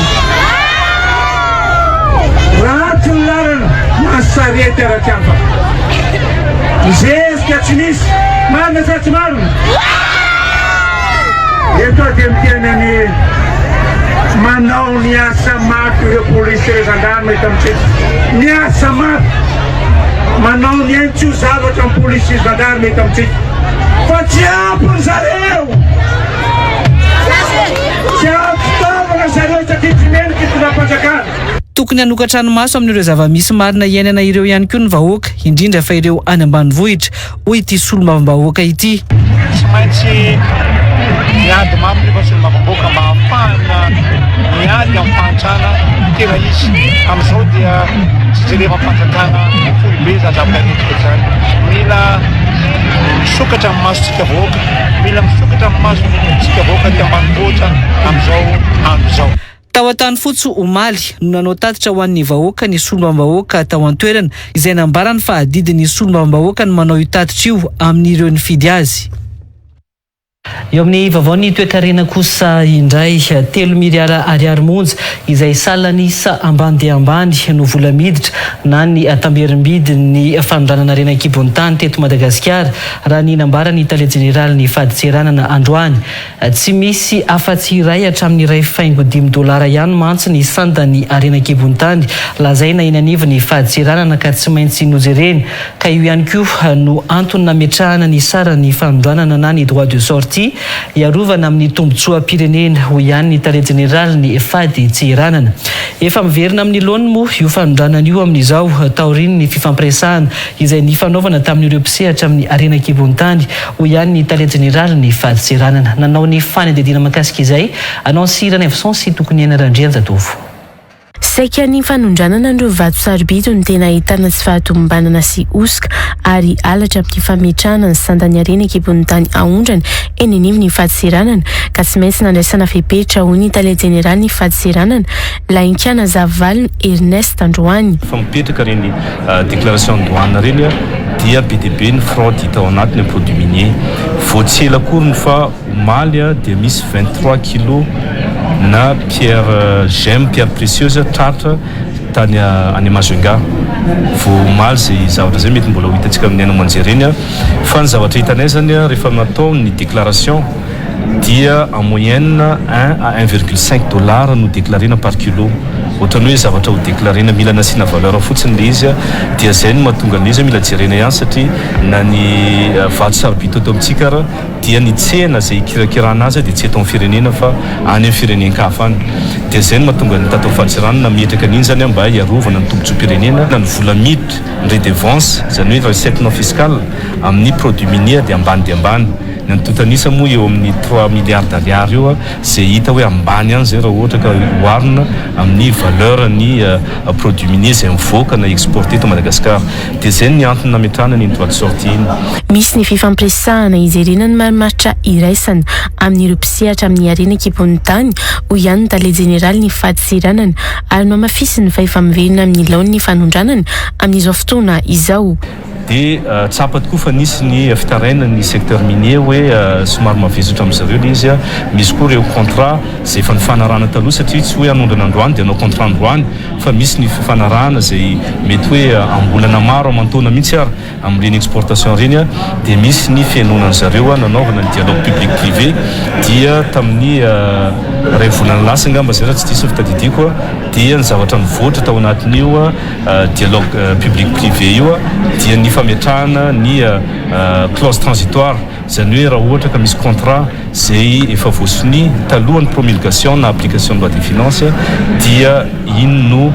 ratsy ny lalana masarety ara-tiampa mizezika tsy misy manasaty maro eto dia miteny manao ny asa mafy ireo polisy ireo gendarme eto amintsika ny asa mafy manao ny aintso zavatra amin'ny polisy gendarme eto amintsika fa tsy ampy zareo tsy ampy fitaovana zareo satria tsy menika itonam-panjakana. Tokony hanokatra maso amin'ireo zava-misy marina iainana ireo ihany koa ny vahoaka indrindra fa ireo any ambanivohitra hoy ity solomam-bahoaka ity. Tsy maintsy miady maminy rehefa solomam-bahoaka mba ahafahana miady amin'ny fahantrana tena izy amin'izao dia tsy jereva fanjakana fohy be zazavolanetika zany mila misokatra amin'ny masontsika vahoaka mila misokatra amin'ny masontsika vahoaka ty ambanivohitra amin'izao andro izao. Tao an-tany fotsy omaly no nanao tatitra ho an'ny vahoaka ny solomam-bahoaka tao an-toerana izay nambarany fa adidin'ny solomam-bahoaka no manao io tatitra io amin'ireo nifidy azy. Eo amin'ny vaovaon'ny toe-karena kosa indray 3 miliara ariary monja izay salanisa ambany dia ambany no vola miditra na ny atamberim-bidy ny fanondranana rena kibon-tany teto Madagasikara raha ny nambarany Italia Generaly ny faditseranana androany. Tsy misy afa-tsy iray hatramin'ny $5 ihany mantsy ny sandany arena kibon-tany lazaina eny aniva ny faditseranana ka tsy maintsy nojereny ka io ihany koa no antony nametrahana ny sara ny fanondranana na ny droit de sortie iarovana amin'ny tombotsoa-pirenena ho ihany ny Italia Generaly ny fady tseranana. Efa miverina amin'ny laony moa io fanondranana io amin'izao taoriny ny fifampiresahana izay nifanaovana tamin'ireo mpisehatra amin'ny arena kibon-tany ho ihany ny Italia Generaly ny fady tseranana. Nanao ny fanadidina mahakasika izay anao sirana evson sy tokony ianarandrianjatovo. Saika ny fanondranana andreo vato sarobidy no tena ahitana tsy fahatomombanana sy osika ary alatra amin'ny fametrahana ny sandany arena kibon-tany aondrany eny anivo ny faditseranana ka tsy maintsy nandraisana fepetra ho ny Italia Generaly ny faditseranana lainkana zavaliny Ernest Androany. Fa mipetraka reny déclaration de douane reny dia be dia be ny fraude hita ao anatiny produit minier voatsela korony fa omaly dia misy 23 kilo na pierre précieuse tratra tany any Majunga vao omaly zay zavatra zay mety mbola ho hitantsika amin'ny aina manjereny fa ny zavatra hitanay zany rehefa natao ny déclaration dia en moyenne 1 à 1,5 $ no déclarena par kilo. Ohatrany hoe zavatra ho déclarena mila nasiana valeur fotsiny le izy dia zay no mahatonga an'izy mila jerena ihany satria na ny vato sarobito atao amintsika raha dia ny tsena zay kirakirana azy dia tsy atao amin'ny firenena fa any amin'ny firenenkafa any dia zay no mahatonga ny tatao fahatsirana na mietraka an'iny zany mba hiarovana ny tombotsoam-pirenena na ny vola miditra ny redevance zany hoe recette non fiscale amin'ny produit minier dia ambany ny totanisa moa eo amin'ny 3 milliards d'ariary io zay hita hoe ambany any zay raha ohatra ka oharina amin'ny valeur ny produit minier zay mivoaka na exporté to Madagascar dia zay ny antony nametrahana ny droit de sortie iny. Misy ny fifampiresahana izy ny marimaritra iraisana amin'ireo mpisehatra amin'ny arena ekipony tany ho ihany ny tale général ny fadisiranana ary no amafisiny fa efa miverina amin'ny laon'ny fanondranana amin'izao fotoana izao. Dia tsapa tokoa fa nisy ny fitarainany secteur minier hoe somary mavezotra amin'izareo le izy misy koa ireo contrat zay efa nifanarahana taloha satria tsy hoe hanondrana androany dia hanao contrat androany fa misy ny fifanarahana zay mety hoe ambolana maro amantaona mihitsy ary amin'ireny exportation ireny dia misy ny fianonana zareo nanaovana ny dialogue public privé dia tamin'ny ray volana lasa angamba zay raha tsy diso fitadidiko dia ny zavatra nivoatra tao anatin'io dialogue public privé io dia ny fametrahana ny clause transitoire zany hoe raha ohatra ka misy contrat zay efa voasony talohan'ny promulgation na application loi des finances dia iny no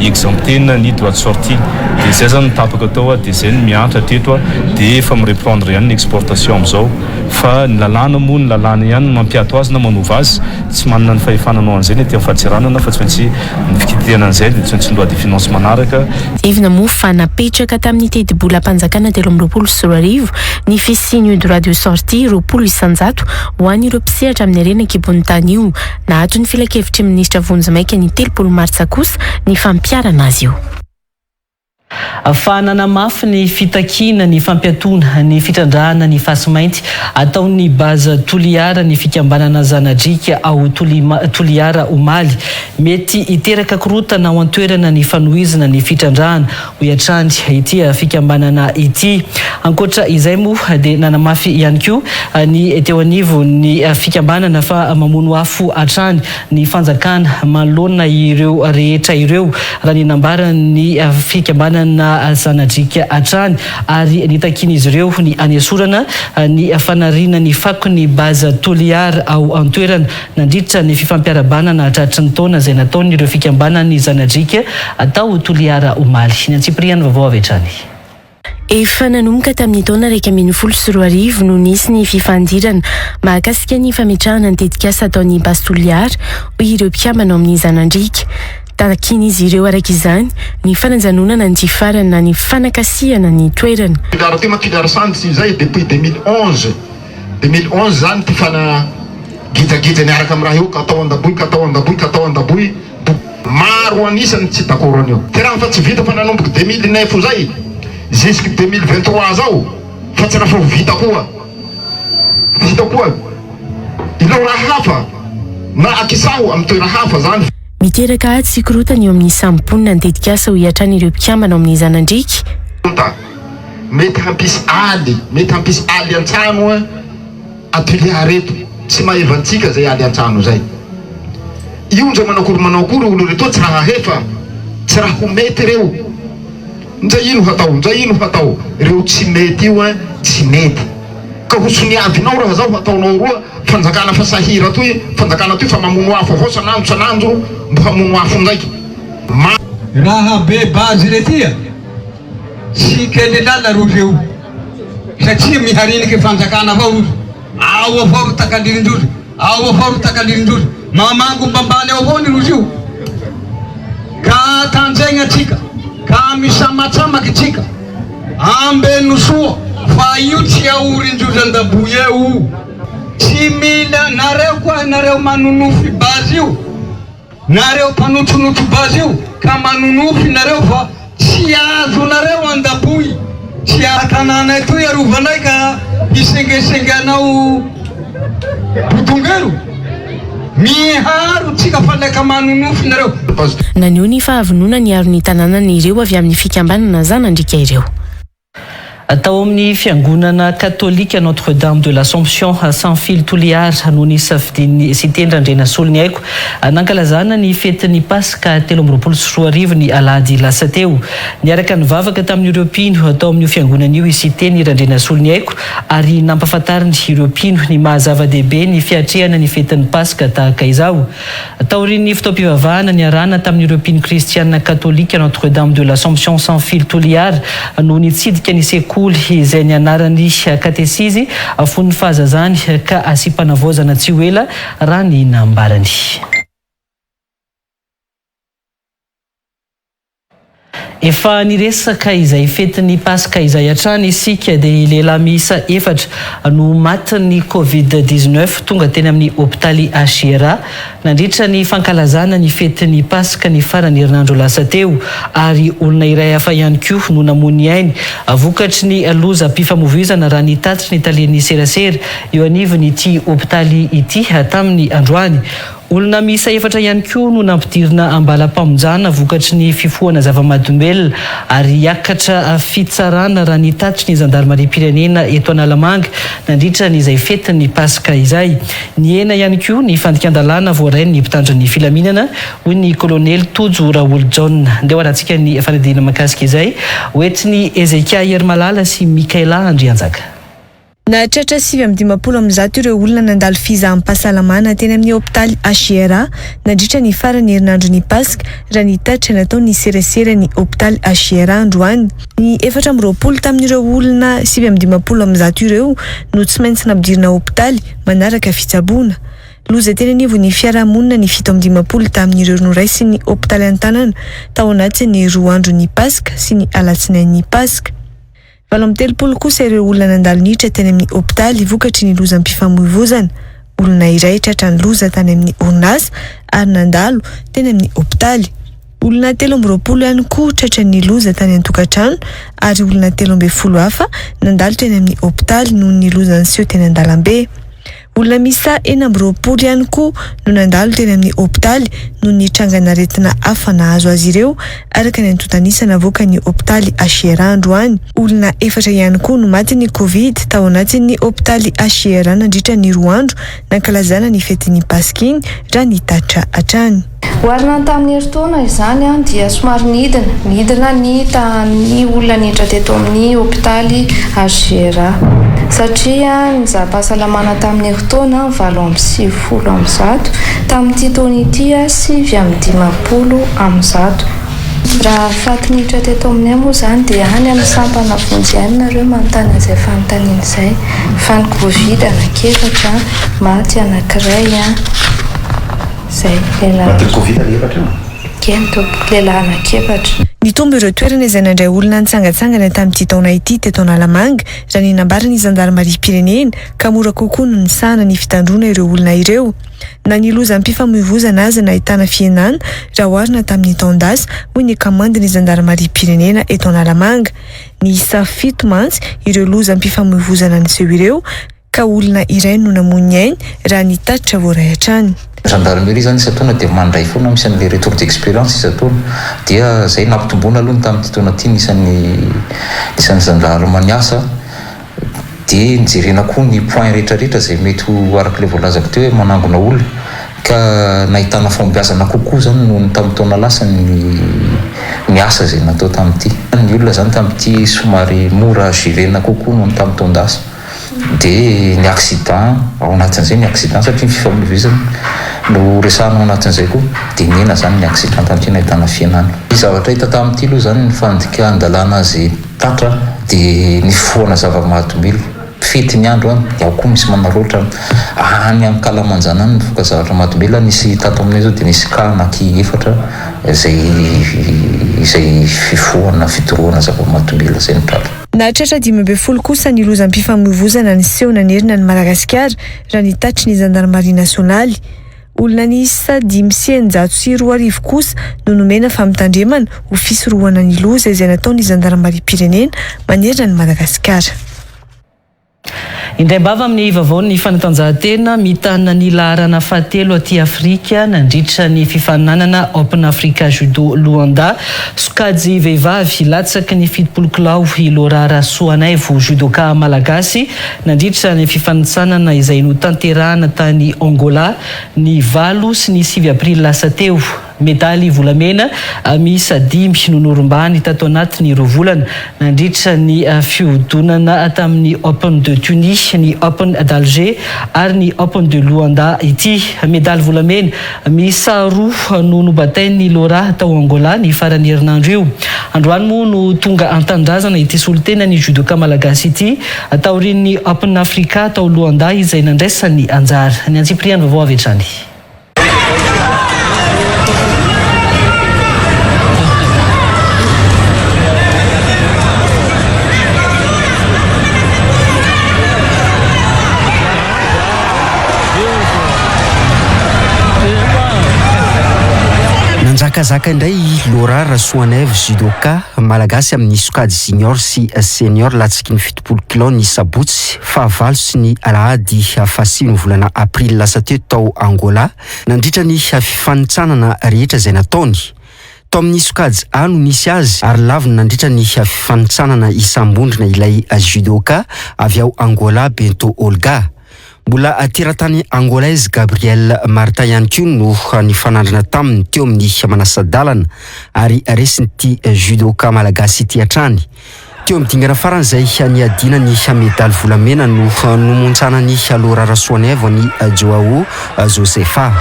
exemptena ny droit de sortie dia zay zany tapaka atao dia zay ny miantra teto dia efa mireprendre ihany ny exportation amin'izao fa ny lalàna moa ny lalàna ihany mampiato azy na manova azy tsy manana ny fahefananao an'izay ny aty amin'ny fahatsiranana fa tsy maintsy ny fikitiana an'izay dia tsy maintsy ny loi des finances manaraka. Ivina moa fa napetraka tamin'ny tedi-bola mpanjakana 2024 ny fisian'io droit de sortie 20 isanjato ho an'ireo mpisehatra amin'ny arena ekipony tany io na ato ny filakevitry ministra Vonjimaika ny 30 martsa kosa ny fampiarana azy io. Fanana mafy ny fitakiana ny fampiatona ny fitrandrahana ny fasimainty ataon'ny baza toliara ny fikambanana zanadrika ao toliara omaly mety hiteraka korotana ao antoerana ny fanohizana ny fitrandrahana ho iatrany ity fikambanana ity. Ankoatra izay moa dia nanamafy ihany koa ny teo anivo ny fikambanana fa mamono afo hatrany ny fanjakana manoloana ireo rehetra ireo raha ny nambara ny fikambanana na zanadrika hatrany ary nitakin'izy ireo ny anesorana ny fanariana ny fako ny baza toliara ao antoerana nandritra ny fifampiarabana na hatratra ny taona zay nataon'ireo fikambanana ny zanadrika atao toliara omaly. Ny Antsipriana vaovao avy hatrany. Efa nanomboka tamin'ny taona 2024 no nisy ny fifandirana mahakasika ny fametrahana ny tetikasa ataon'ny baza toliara ho ireo mpiambana amin'ny zanadrika. Takiny izy ireo araka izany ny fananjanonana ny farana ny fanakasiana ny toerana. Tiliara sandry zay depuis 2011 zany ty fana gidagida ny araka amin'ny raha io katao andaboy maro anisany tsy d'accord an'io. Ty raha fa tsy vita fa nanomboky 2009 zay jusque 2023 zao fa tsy raha fa vita koa ilao raha hafa na akisaho amin'ny toera hafa zany. Miteraka tsy korotana eo amin'ny samponina ny tetikasa ho iatran'ireo mpiambana ao amin'ny zanadrika. Mety hampisy aly an-trano atelier areto tsy mahevantsika zay aly an-trano zay. Io nzay manakory olo reto tsy raha hefa tsy raha ho mety reo. Nzay ino hatao reo tsy mety io tsy mety ka ho soniavinao raha zao hataonao roa fanjakana fa sahira toy fanjakana toy fa mamono afo avao sanandro mbo hamono afo ndraiky raha be bazy retia tsy kely lala ro reo satria mihariniky fanjakana avao rozy ao avao ro takalirindrozy mamango mbambany ao avao ny rozy io ka tanjegna atsika ka misamatsamaky tsika ambeno soa fa io tsy aorindrozy andaboy eo tsy mila nareo manonofy bazy io nareo mpanotonotro bazy io ka manonofy nareo fa tsy azo nareo andaboy tsy atanana etoy arovanay ka hisengesenganao botongero miharo tsika fa laika manonofy nareo. Naneo ny fahavonona ny aro ny tanàna ireo avy amin'ny fikambanana zanadrika ireo. Tao amin'ny fiangonana katolika Notre-Dame de l'Assomption sans fil Toliara no nisafidiny sy tendrandrena solony haiko nankalazana ny fetin'ny Paska 13 ny alady lasa teo. Niaraka nivavaka tamin'ireo mpino atao amin'io fiangonana io isy teny randrena solony haiko ary nampafantariny ireo mpino ny mahazava-dehibe ny fiatrehana ny fetin'ny Paska tahaka izao. Taorian'ny fitaom-pivavahana niarahana tamin'ireo mpino kristiana katolika Notre-Dame de l'Assomption sans fil Toliara no nitsidika ny sekoly izay nianarany katesizy fon'ny fahazazany ka asipana-voazana tsy ho ela raha ny nambarany. Efa niresaka izay fetin'ny Paska izay hatrany isika dia lehilahy miisa 4 no matin'ny Covid-19 tonga teny amin'ny hôpitaly HCR nandritra ny fankalazana ny fetin'ny Paska ny farany herinandro lasa teo ary olona iray hafa ihany koa no namony ainy vokatry ny lozam-pifamoivoizana raha nitatry ny talian'ny serasera eo anivon'ity hôpitaly ity tamin'ny androany. Olona miisa 4 ihany koa no nampidirina ambala-pamonjana vokatry ny fifohana zava-mahadombelona ary hiakatra fitsarana raha nitatry ny zandarmarim-pirenena eto Analamanga nandritra n'izay fetin'ny Paska izay. Niena ihany koa ny fandikan-dalàna voarainy ny mpitandron'ny filaminana hoy ny kolonely Tojo Raoul John. Ndeo arahantsika ny fanadina makasika izay hoetiny Ezekia Hermalala sy Mikaela Andrianjaka. Nahatratra 720 ireo olona nandalo fizahan-pahasalamana teny amin'ny hôpitaly HCR nandritra ny farany herinandron'ny Paska raha nitatra nataon'ny serasera ny hôpitaly HCR androany. Ny 420 tamin'ireo olona 720 ireo no tsy maintsy nampidirina hôpitaly manaraka fitsaboana. Loza teny anivon'ny fiarahamonina ny 720 tamin'ireo noraisy ny hôpitaly Antanana tao anatin'ny 2 andron'ny Paska sy ny alatsinain'ny Paska. 70 kosa ireo olona nandalo nitra teny amin'ny hôpitaly vokatry ny lozam-pifamoivoizana. Olona iray tratra ny loza tany amin'ny orinasa ary nandalo teny amin'ny hôpitaly. Olona 13 ihany koa tratra ny loza tany an-tokantrano ary olona 13 hafa nandalo teny amin'ny hôpitaly noho ny lozan'seho teny an-dalambe. Olona misa 40 ihany koa no nandalo teny amin'ny hôpitaly noho ny trangana-retina hafa nahazo azy ireo araka ny antontanisa navoaka ny hôpitaly HCR androany. Olona 4 ihany koa no maty ny Covid tao anatin'ny hôpitaly HCR nandritra ny 2 andro nankalazana ny fetin'ny Paska iny raha nitatra hatrany. Oharina tamin'ny herintaona izany dia somary nidina ny tahan'ny olona niditra teto amin'ny hôpitaly HCR satria ny zava-pahasalamana tamin'ny herintaona 770 tamin'ity taona ity 750 raha faty niditra teto amin'ny moa zany dia any amin'ny sampana vonjy ireo manontany an'izay fanontaniana izay fa ny Covid anakefatra maty anankiray zay lehilahy anakefatra. Nitombo ireo toerana izay nandray olona nitsangatsangana tamin'ity taona ity teto Analamanga raha ny nambarany zandarmarim-pirenena ka mora kokoa no nisahana ny fitandrona ireo olona ireo. Na ny lozam-pifamoivoizana azy nahitana fihenana raha oharina tamin'ny taon-dasa hoy ny kamandiny zandarmarim-pirenena eto Analamanga. Ny isa 7 mantsy ireo lozam-pifamoivoizana niseho ireo ka olona iray no namony ainy raha nitatra voaray hatrany. Gendarmerie zany isataona dia mandray foana misy an'ilay retour d'expérience isataona dia zay nampitomboana aloha tamin'ity taona ity nisan'ny gendarme niasa dia nijerena koa ny point rehetrarehetra zay mety ho arak'ilay voalazako teo hoe manangona olona ka nahitana fombiazana kokoa zany noho ny tamin'ny taona lasa ny asa zay natao tamin'ity. Ny olona zany tamin'ity somary mora girena kokoa noho ny tamin'ny taon-dasa dia ny accident ao anatin'izay ny accident satria ny fifamoivoizana no resahana ao anatin'izay koa dia nena zany ny accident tamin'ity nahitana fihenana. Ny zavatra hita tamin'ity aloha zany ny fandikan-dalàna azy tatra dia ny fifohana zava-mahadombelona fety ny andro dia ao koa misy manaroatra any amin'ny Kalamanjana any mifoka zavatra mahadombelona nisy tato aminay zao dia nisy ka anaky 4 izay fifohana fitorohana zava-mahadombelona zay nitratra. Nahatratra 12 kosa ny lozam-pifamoivoizana niseho nanerina ny Madagasikara raha nitatry ny zandarmaria nasionaly. Olona niisa 520 kosa no nomena famitandremana ho fisorohana ny loza izay nataon'ny zandarmarim-pirenena manerina ny Madagasikara. indray mbava amin'ny vaovao ny fanatanjahantena mitana ny laharana fahatelo aty Afrika nandritra ny fifaninanana Open Africa Judo Luanda. Sokajy vehivavy latsaka ny 70 kilao i Laura Rasoanaivo judoka malagasy nandritra ny fifanitsanana izay notanterahana tany Angola ny 8 sy ny 9 aprily lasa teo. Medaly volamena miisa 5 nonorom-bany tato anatin'ny rovolana nandritra ny fiodonana tamin'ny Open de Tunis, ny Open d'Alger ary ny Open de Luanda ity. Medaly volamena miisa 2 no nobatain'ny Laura tao Angola ny farany herinandro io. Androany moa no tonga an-tanindrazana ity solitena ny judoka malagasy ity taorian'ny Open Africa tao Luanda izay nandraisany anjara. Ny Antsipriano vaovao avy hatrany. Nanjakazaka indray Laura Rasoanaivo judoka malagasy amin'ny sokady junior sy senior latsaky ny 70 kilao ny sabotsy fahavalo sy ny alahady fahasivy ny volana aprily lasa teo tao Angola nandritra ny fifanitsanana rehetra izay nataony. Tao amin'ny sokady no nisy azy ary laviny nandritra ny fifanitsanana isambondrina ilay judoka avy ao Angola Bento Olga. Mbola teratany angolaise Gabriel Marta ihany koa no nifanandrina taminy teo amin'ny manasadalana ary resin'ity judoka malagasy ity hatrany. Teo amin'ny dingana farany izay niadina ny medaly volamena no nomontsana ny Laura Rasoanaivo ny Joao Josefa.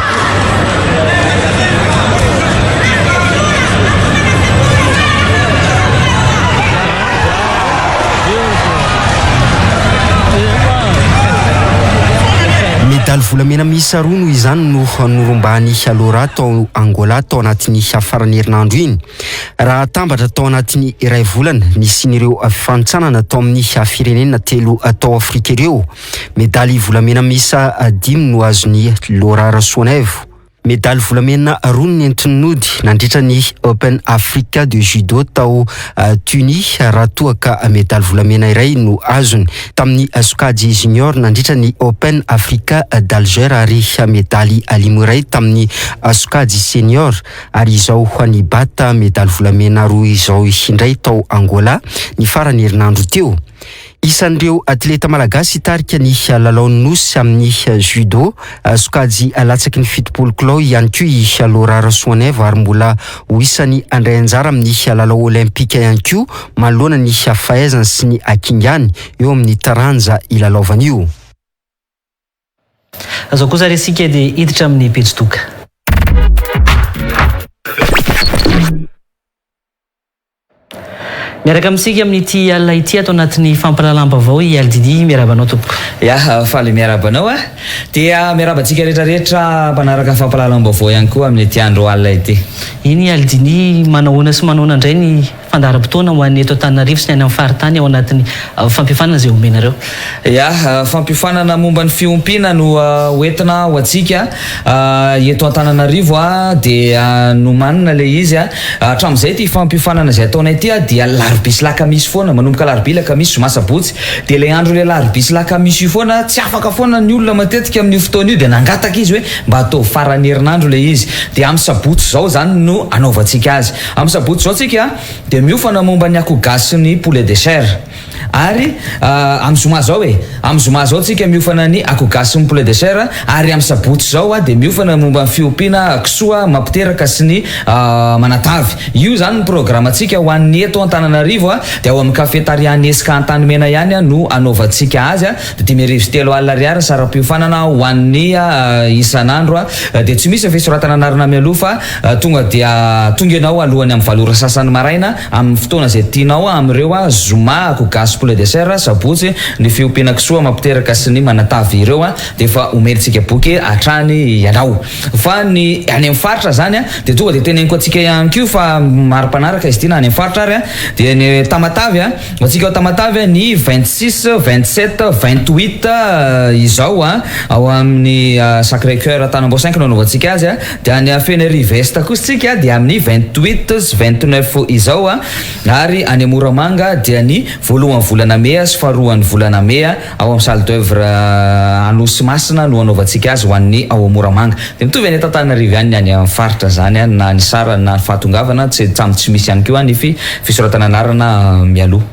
Medaly volamena miisa 2 no izany no norombany Laura tao Angola tao anatin'ny farany herinandro iny. Raha tambatra tao anatin'ny iray volana nisin'ireo fifanitsanana tao amin'ny firenena 3 tao Afrika ireo. Medaly volamena miisa 5 no azon'ny Laura Rasoanaivo. Medaly volamena 2 nentinody nandritra ny Open Africa de Judo tao Tunis raha toa ka medaly volamena iray no azony tamin'ny sokady junior nandritra ny Open Africa d'Alger ary medaly alimo iray tamin'ny sokady senior ary izao ny bata medaly volamena 2 izao indray tao Angola ny farany herinandro teo. Isan'ireo atleta malagasy tarika ny lalao nosy amin'ny judo sokady latsaky ny 70 kilao ihany koa i Laura Rasoanaivo ary mbola ho isan'ny andray anjara amin'ny lalao olimpika ihany koa manoloana ny fahaizana sy ny akingany eo amin'ny taranja ilalaovana io. Azao kosa resika dia hiditra amin'ny pejy toka. Miaraka amintsika amin'ity alina ity atao anatin'ny fampalalam-baovao i Aldidi, miarabanao tompoko. Faly miarabanao dia miarabantsika rehetrarehetra mpanaraka fampalalam-baovao ihany koa amin'ity andro alina ity. Iny Aldini manahoana sy manahoana indray ny fandaharam-potoana ho an'ny eto Antananarivo sy ny any amin'ny faritany ao anatin'ny fampifanana izay omenareo. Fampifanana momba ny fiompiana no hoentina ho antsika eto Antananarivo dia nomanina le izy hatramin'izay ity fampifanana izay ataonay ity dia larobisy lakamisy foana manomboka larobia lakamisy zoma sabotsy dia le andro le larobisy lakamisy io foana tsy afaka foana ny olona matetika amin'ny fotoana io dia nangataka izy hoe mba atao farany herinandro le izy dia amin'ny sabotsy zao zany no anaovantsika azy. Amin'ny sabotsy zao tsika dia miofana momba ny akoho gasy sy ny poulet de chair ary amin'ny zoma zao amin'ny zoma zao tsika miofana ny akoho gasy sy ny poulet de chair ary amin'ny sabotsy zao dia miofana momba ny fiompiana kisoa mampiteraka sy ny manatavy. Io zany ny programantsika ho an'ny eto Antananarivo dia ao amin'ny kafetariany esika Antanimena ihany no anaovantsika azy dia 5 alina sara-piofanana ho an'ny isan'andro dia tsy misy fisoratana anarana mialoha fa tonga ianao alohany amin'ny valora sasany maraina amin'ny fotoana izay tianao amin'ireo zoma akoho gasy poulet de chair sabotsy ny fiompiana kisoa mampiteraka sy ny manatavy ireo dia efa omelintsika boky hatrany ianao. Fa ny any amin'ny faritra zany dia tonga dia teneniko antsika ihany koa fa maro-panaraka izy ity na any amin'ny faritra ary dia ny Tamatavy antsika Tamatavy ny 26, 27, 28 izao ao amin'ny Sacré-Cœur Tanamboasainky no anaovantsika azy dia any Fenerive Est kosa tsika dia amin'ny 28 sy 29 izao ary any Moramanga dia ny voalohan'ny volana Mea sy faharoan'ny volana Mea ao amin'ny salle d'œuvre Anosimasina no anaovantsika azy ho an'ny ao Moramanga. Dia mitovy any Antananarivo any amin'ny faritra zany na ny Sara na ny Fahatongavana tsy misy ihany koa ny fisoratana anarana mialoha.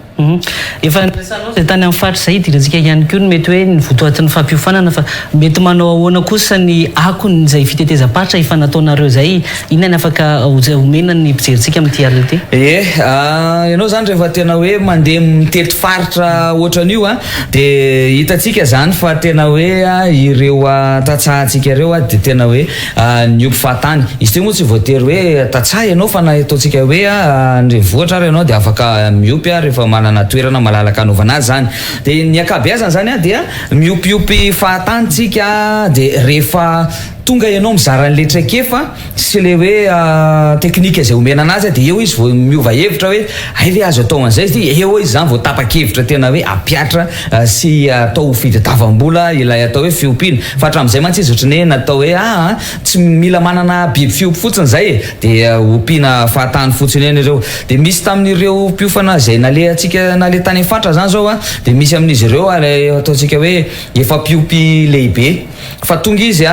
Efa niresanao zay tany amin'ny faritra zay dirantsika ihany koa mety hoe ny votoatin'ny fampiofanana fa mety manao ahoana kosa ny akony zay fitetezam-paritra efa nataonareo zay inona afaka omena ny mpijeritsika amin'ity alina ity? Ianao zany rehefa tena hoe mandeha mitety faritra ohatran'io dia hitatsika zany fa tena hoe ireo tatsahantsika ireo dia tena hoe niompy fahatany. Izy teo moa tsy voatery hoe tatsaha ianao fa na ataontsika hoe andrenivohitra ary ianao dia afaka miopy rehefa manana toerana malalaka anaovana azy zany. Dia ny akabeazany zany dia miopiopy fahatantsika dia rehefa tonga ianao mizara an'le traikefa sy le hoe teknika zay omena anazy dia eo izy vao miova hevitra hoe ay le azo atao an'izay izy eo izy zany vao tapakevitra tena hoe apiatra sy atao fitadiavam-bola ilay atao hoe fiompiana. Fa hatramin'izay mantsy izy ohatrany hoe natao hoe tsy mila manana biby fiopy fotsiny zay dia ompiana fahatany fotsiny eny ireo. Dia misy tamin'ireo mpiofana zay nalehantsika nale tany amin'ny faritra zany zao dia misy amin'izy ireo ataontsika hoe efa mpiopy lehibe fa tonga izy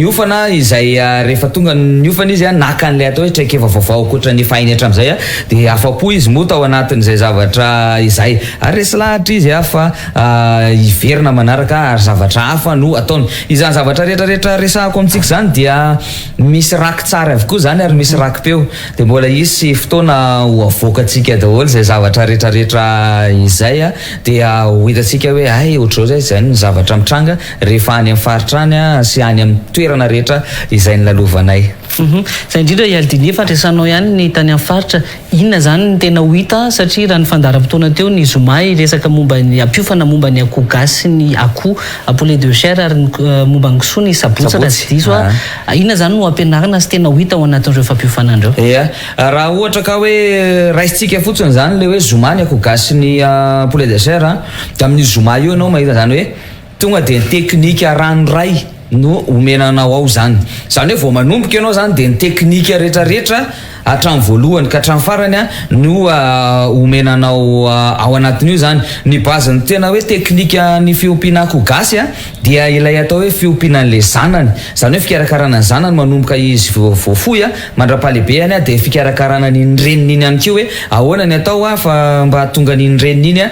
niofana izay rehefa tonga niofana izy naka an'ilay atao hoe traikefa vaovao koatra ny fainy hatramin'izay dia afa-po izy moa tao anatin'izay zavatra izay ary resy lahatra izy fa hiverina manaraka ary zavatra hafa no ataony. Izany zavatra rehetrarehetra resahako amintsika zany dia misy raky tsara avokoa zany ary misy raky peo dia mbola izy sy fotoana ho avoakantsika daholo zay zavatra rehetrarehetra izay dia ho hitatsika hoe ay ohatrao zay zany ny zavatra mitranga rehefa any amin'ny faritra any sy any amin'ny toerana rehetra izay nilalovanay. Zay indrindra ialdinia fandresanao ihany ny tany amin'ny faritra inona zany ny tena ho hita satria raha ny fandaram-potoana teo ny Zomay resaka momba ny ampiofana momba ny akoho gasy ny akoho poulet de chair ary momba ny kisoa ny sabotsy raha tsy diso inona zany no ampianarana sy tena ho hita ao anatin'ireo fampiofana andreo? Raha ohatra ka hoe raisitsika fotsiny zany le hoe Zomay ny akoho gasy ny poulet de chair dia amin'ny Zomay io ianao mahita zany hoe tonga dia ny teknika ranoray no omenanao ao zany. Zany hoe vao manomboka ianao zany dia ny teknika rehetrarehetra hatramin'ny voalohany ka hatramin'ny farany no omenanao ao anatin'io zany. Ny baziny tena hoe teknika ny fiompiana akoho gasy dia ilay atao hoe fiompiana an'le zanany. Zany hoe fikarakarana ny zanany manomboka izy voafoy mandra-pahalehibeny dia fikarakarana ny reniny iny ihany koa hoe ahoana ny atao fa mba tonga ny reniny iny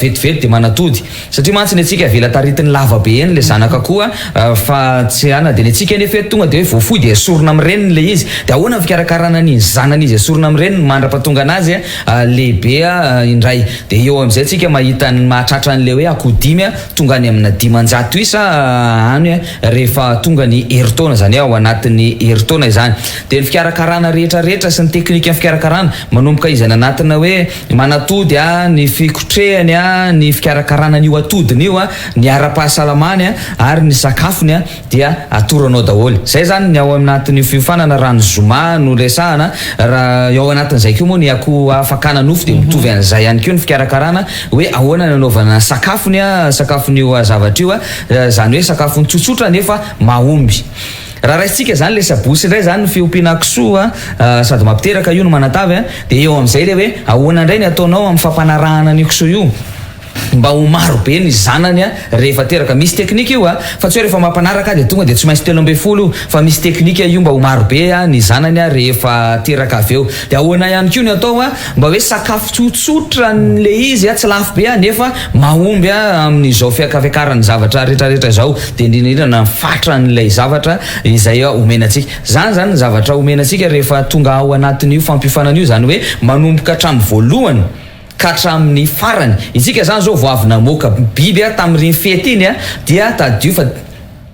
vetivety dia manatody satria mantsy ny antsika avela taritiny lavabe eny le zanaka koa fa tsy ana dia ny antsika nefa tonga dia hoe voafoy dia esorina amin'ny reniny le izy dia ahoana ny fikarakarana ny zanany izy esorina amin'ny reniny mandra-pahatonga anazy lehibe indray dia eo amin'izay tsika mahita ny mahatratra an'le hoe akoho dimy tonga any amina 500 isa any rehefa tonga ny heritaona zany ao anatin'ny heritaona izany. Dia ny fikarakarana rehetrarehetra sy ny teknika ny fikarakarana manomboka izy anatina hoe manatody ny fikotrehany ny fikarakarana n'io atodiny io ny ara-pahasalamany ary ny sakafony dia atoranao daholo. Zay zany ny ao anatin'ny fiofanana raha ny Zoma no resahana raha ao anatin'izay koa moa ny akoho fakana nofo dia mitovy an'izay ihany koa ny fikarakarana hoe ahoana ny anaovana sakafon'io zavatra io zany hoe sakafony tsotsotra nefa mahomby. Raha raisitsika zany le sabosy indray zany ny fiompiana kisoa sady mampiteraka io no manatavy dia eo amin'izay le hoe ahoana indray ny ataonao amin'ny fampanarahana ny kisoa io mba ho maro be ny zanany rehefa teraka. Misy teknika io fa tsy hoe rehefa mampanaraka dia tonga dia tsy maintsy 13 fa misy teknika io mba ho maro be ny zanany rehefa teraka avy eo. Dia ahoana ihany koa ny atao mba hoe sakafo tsotsotra n'le izy tsy lafo be nefa mahomby amin'izao fiakafiakarany zavatra rehetrarehetra izao dia indrindra na fatra n'ilay zavatra izay omenantsika. Zany ny zavatra omenantsika rehefa tonga ao anatin'io fampiofanana io zany hoe manomboka hatramin'ny voalohany ka hatramin'ny farany. Isika zany zao vao avy namoaka biby tamin'ireny fety iny dia tadio fa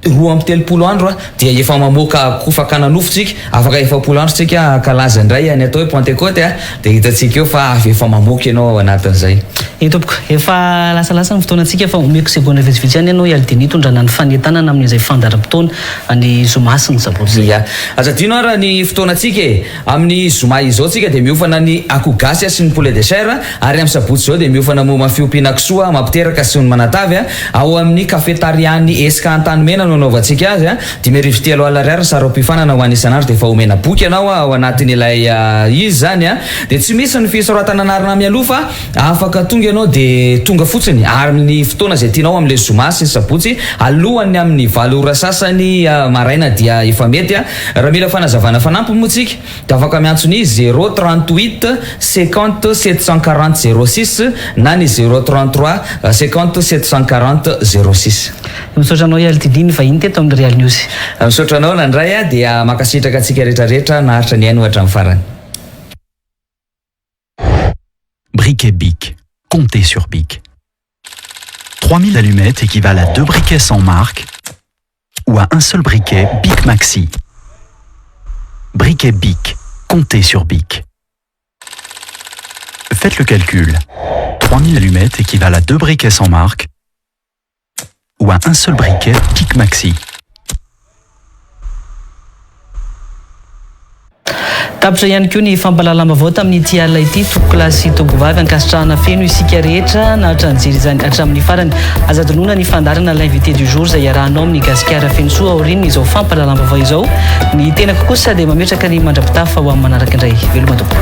2 andro dia efa mamoaka akoho fakana nofotsika afaka 10 andro tsika kalaza indray ny atao hoe Pentecôte dia hitatsika eo fa efa mamoaka ianao anatin'izay. tompoko efa lasalasa ny fotoanantsika fa omeko segonda vitsivitsy ihany ianao ialidiny tondrana ny fanentanana amin'izay fandaram-potoana ny zomasiny sabotsy. ia azadino ara ny fotoanantsika amin'ny zoma izao tsika dia miofana ny akogasy sy ny poulet de chair ary amin'ny sabotsy zao dia miofana momba fiompiana kisoa mampiteraka sy ny manatavy ao amin'ny kafetariany esika an-tanymena no anaovantsika azy dimy arivo telo alina ariary saram-pifanana ho anisan'andro dia efa omena boky ianao ao anatin'ilay izy zany dia tsy misy ny fisoratana anarina mialofa afaka tonga ianao dia tonga fotsiny ary ny fotoana izay tianao amin'ilay zoma sy ny sabotsy alohany amin'ny valora sasany maraina dia efa mety raha mila fanazavana fanampy motsika dia afaka miantsony 038 50 740 06 na ny 033 50 740 06. misaotra anao ialidiny ny vahiny teto amin'ny Real News. Misaotra anao nandray dia makasitraka antsika rehetrarehetra naharitra ny ainy ohatra amin'ny farany. Briquet Bic. Comptez sur Bic. 3000 allumettes équivalent à 2 briquets sans marque ou à un seul briquet Bic Maxi. Briquet Bic. Comptez sur Bic. Faites le calcul. 3000 allumettes équivalent à 2 briquets sans marque ou à un seul briquet Bic Maxi. tapitra ihany koa ny fampalalama-vao tamin'ity alina ity tokolasy tombovavy ankasitrahana feno isika rehetra na hatranjery izany hatramin'ny farany azadonona ny fandarana l'invité du jour izay iarahanao amin'ny gasikara feno soa aoriny izao fampalalama-vao izao ny tenako kosa dia mametraka ny mandrapitafa ho amin'ny manaraka indray veloma tompo.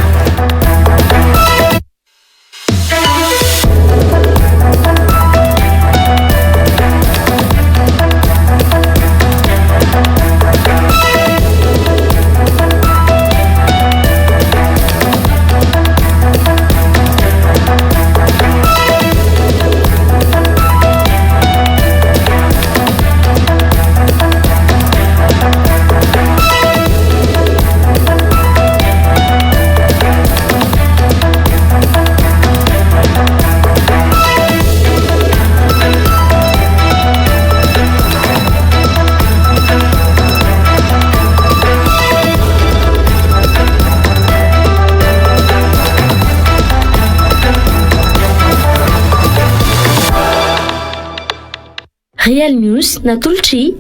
Real News Natulchi.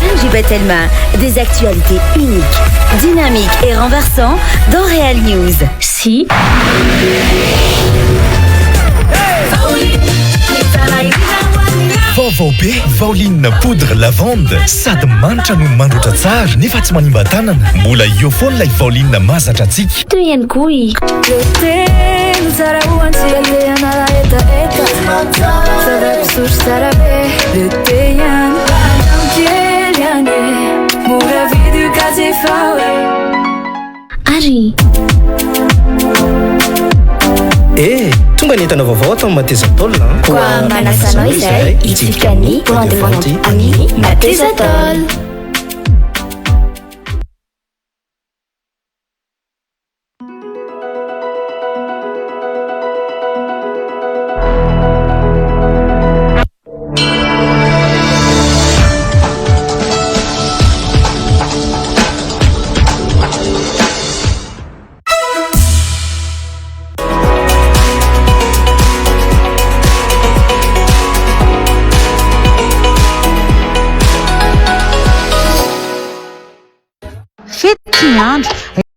Sanji Batelma, des actualités uniques, dynamiques et renversantes dans Real News. Si. Vaovao be Vaoline poudre lavande sady manitra no mandroatra tsara nefa tsy manimba tanana mbola io foana ilay Vaoline mahazatra antsika toy ihany koa Ari tonga ny entana vaovao atao Mateza Tôle koa manasanao izay itsifika ny rendez-vous amin'ny Mateza Tôle. Fety ny andro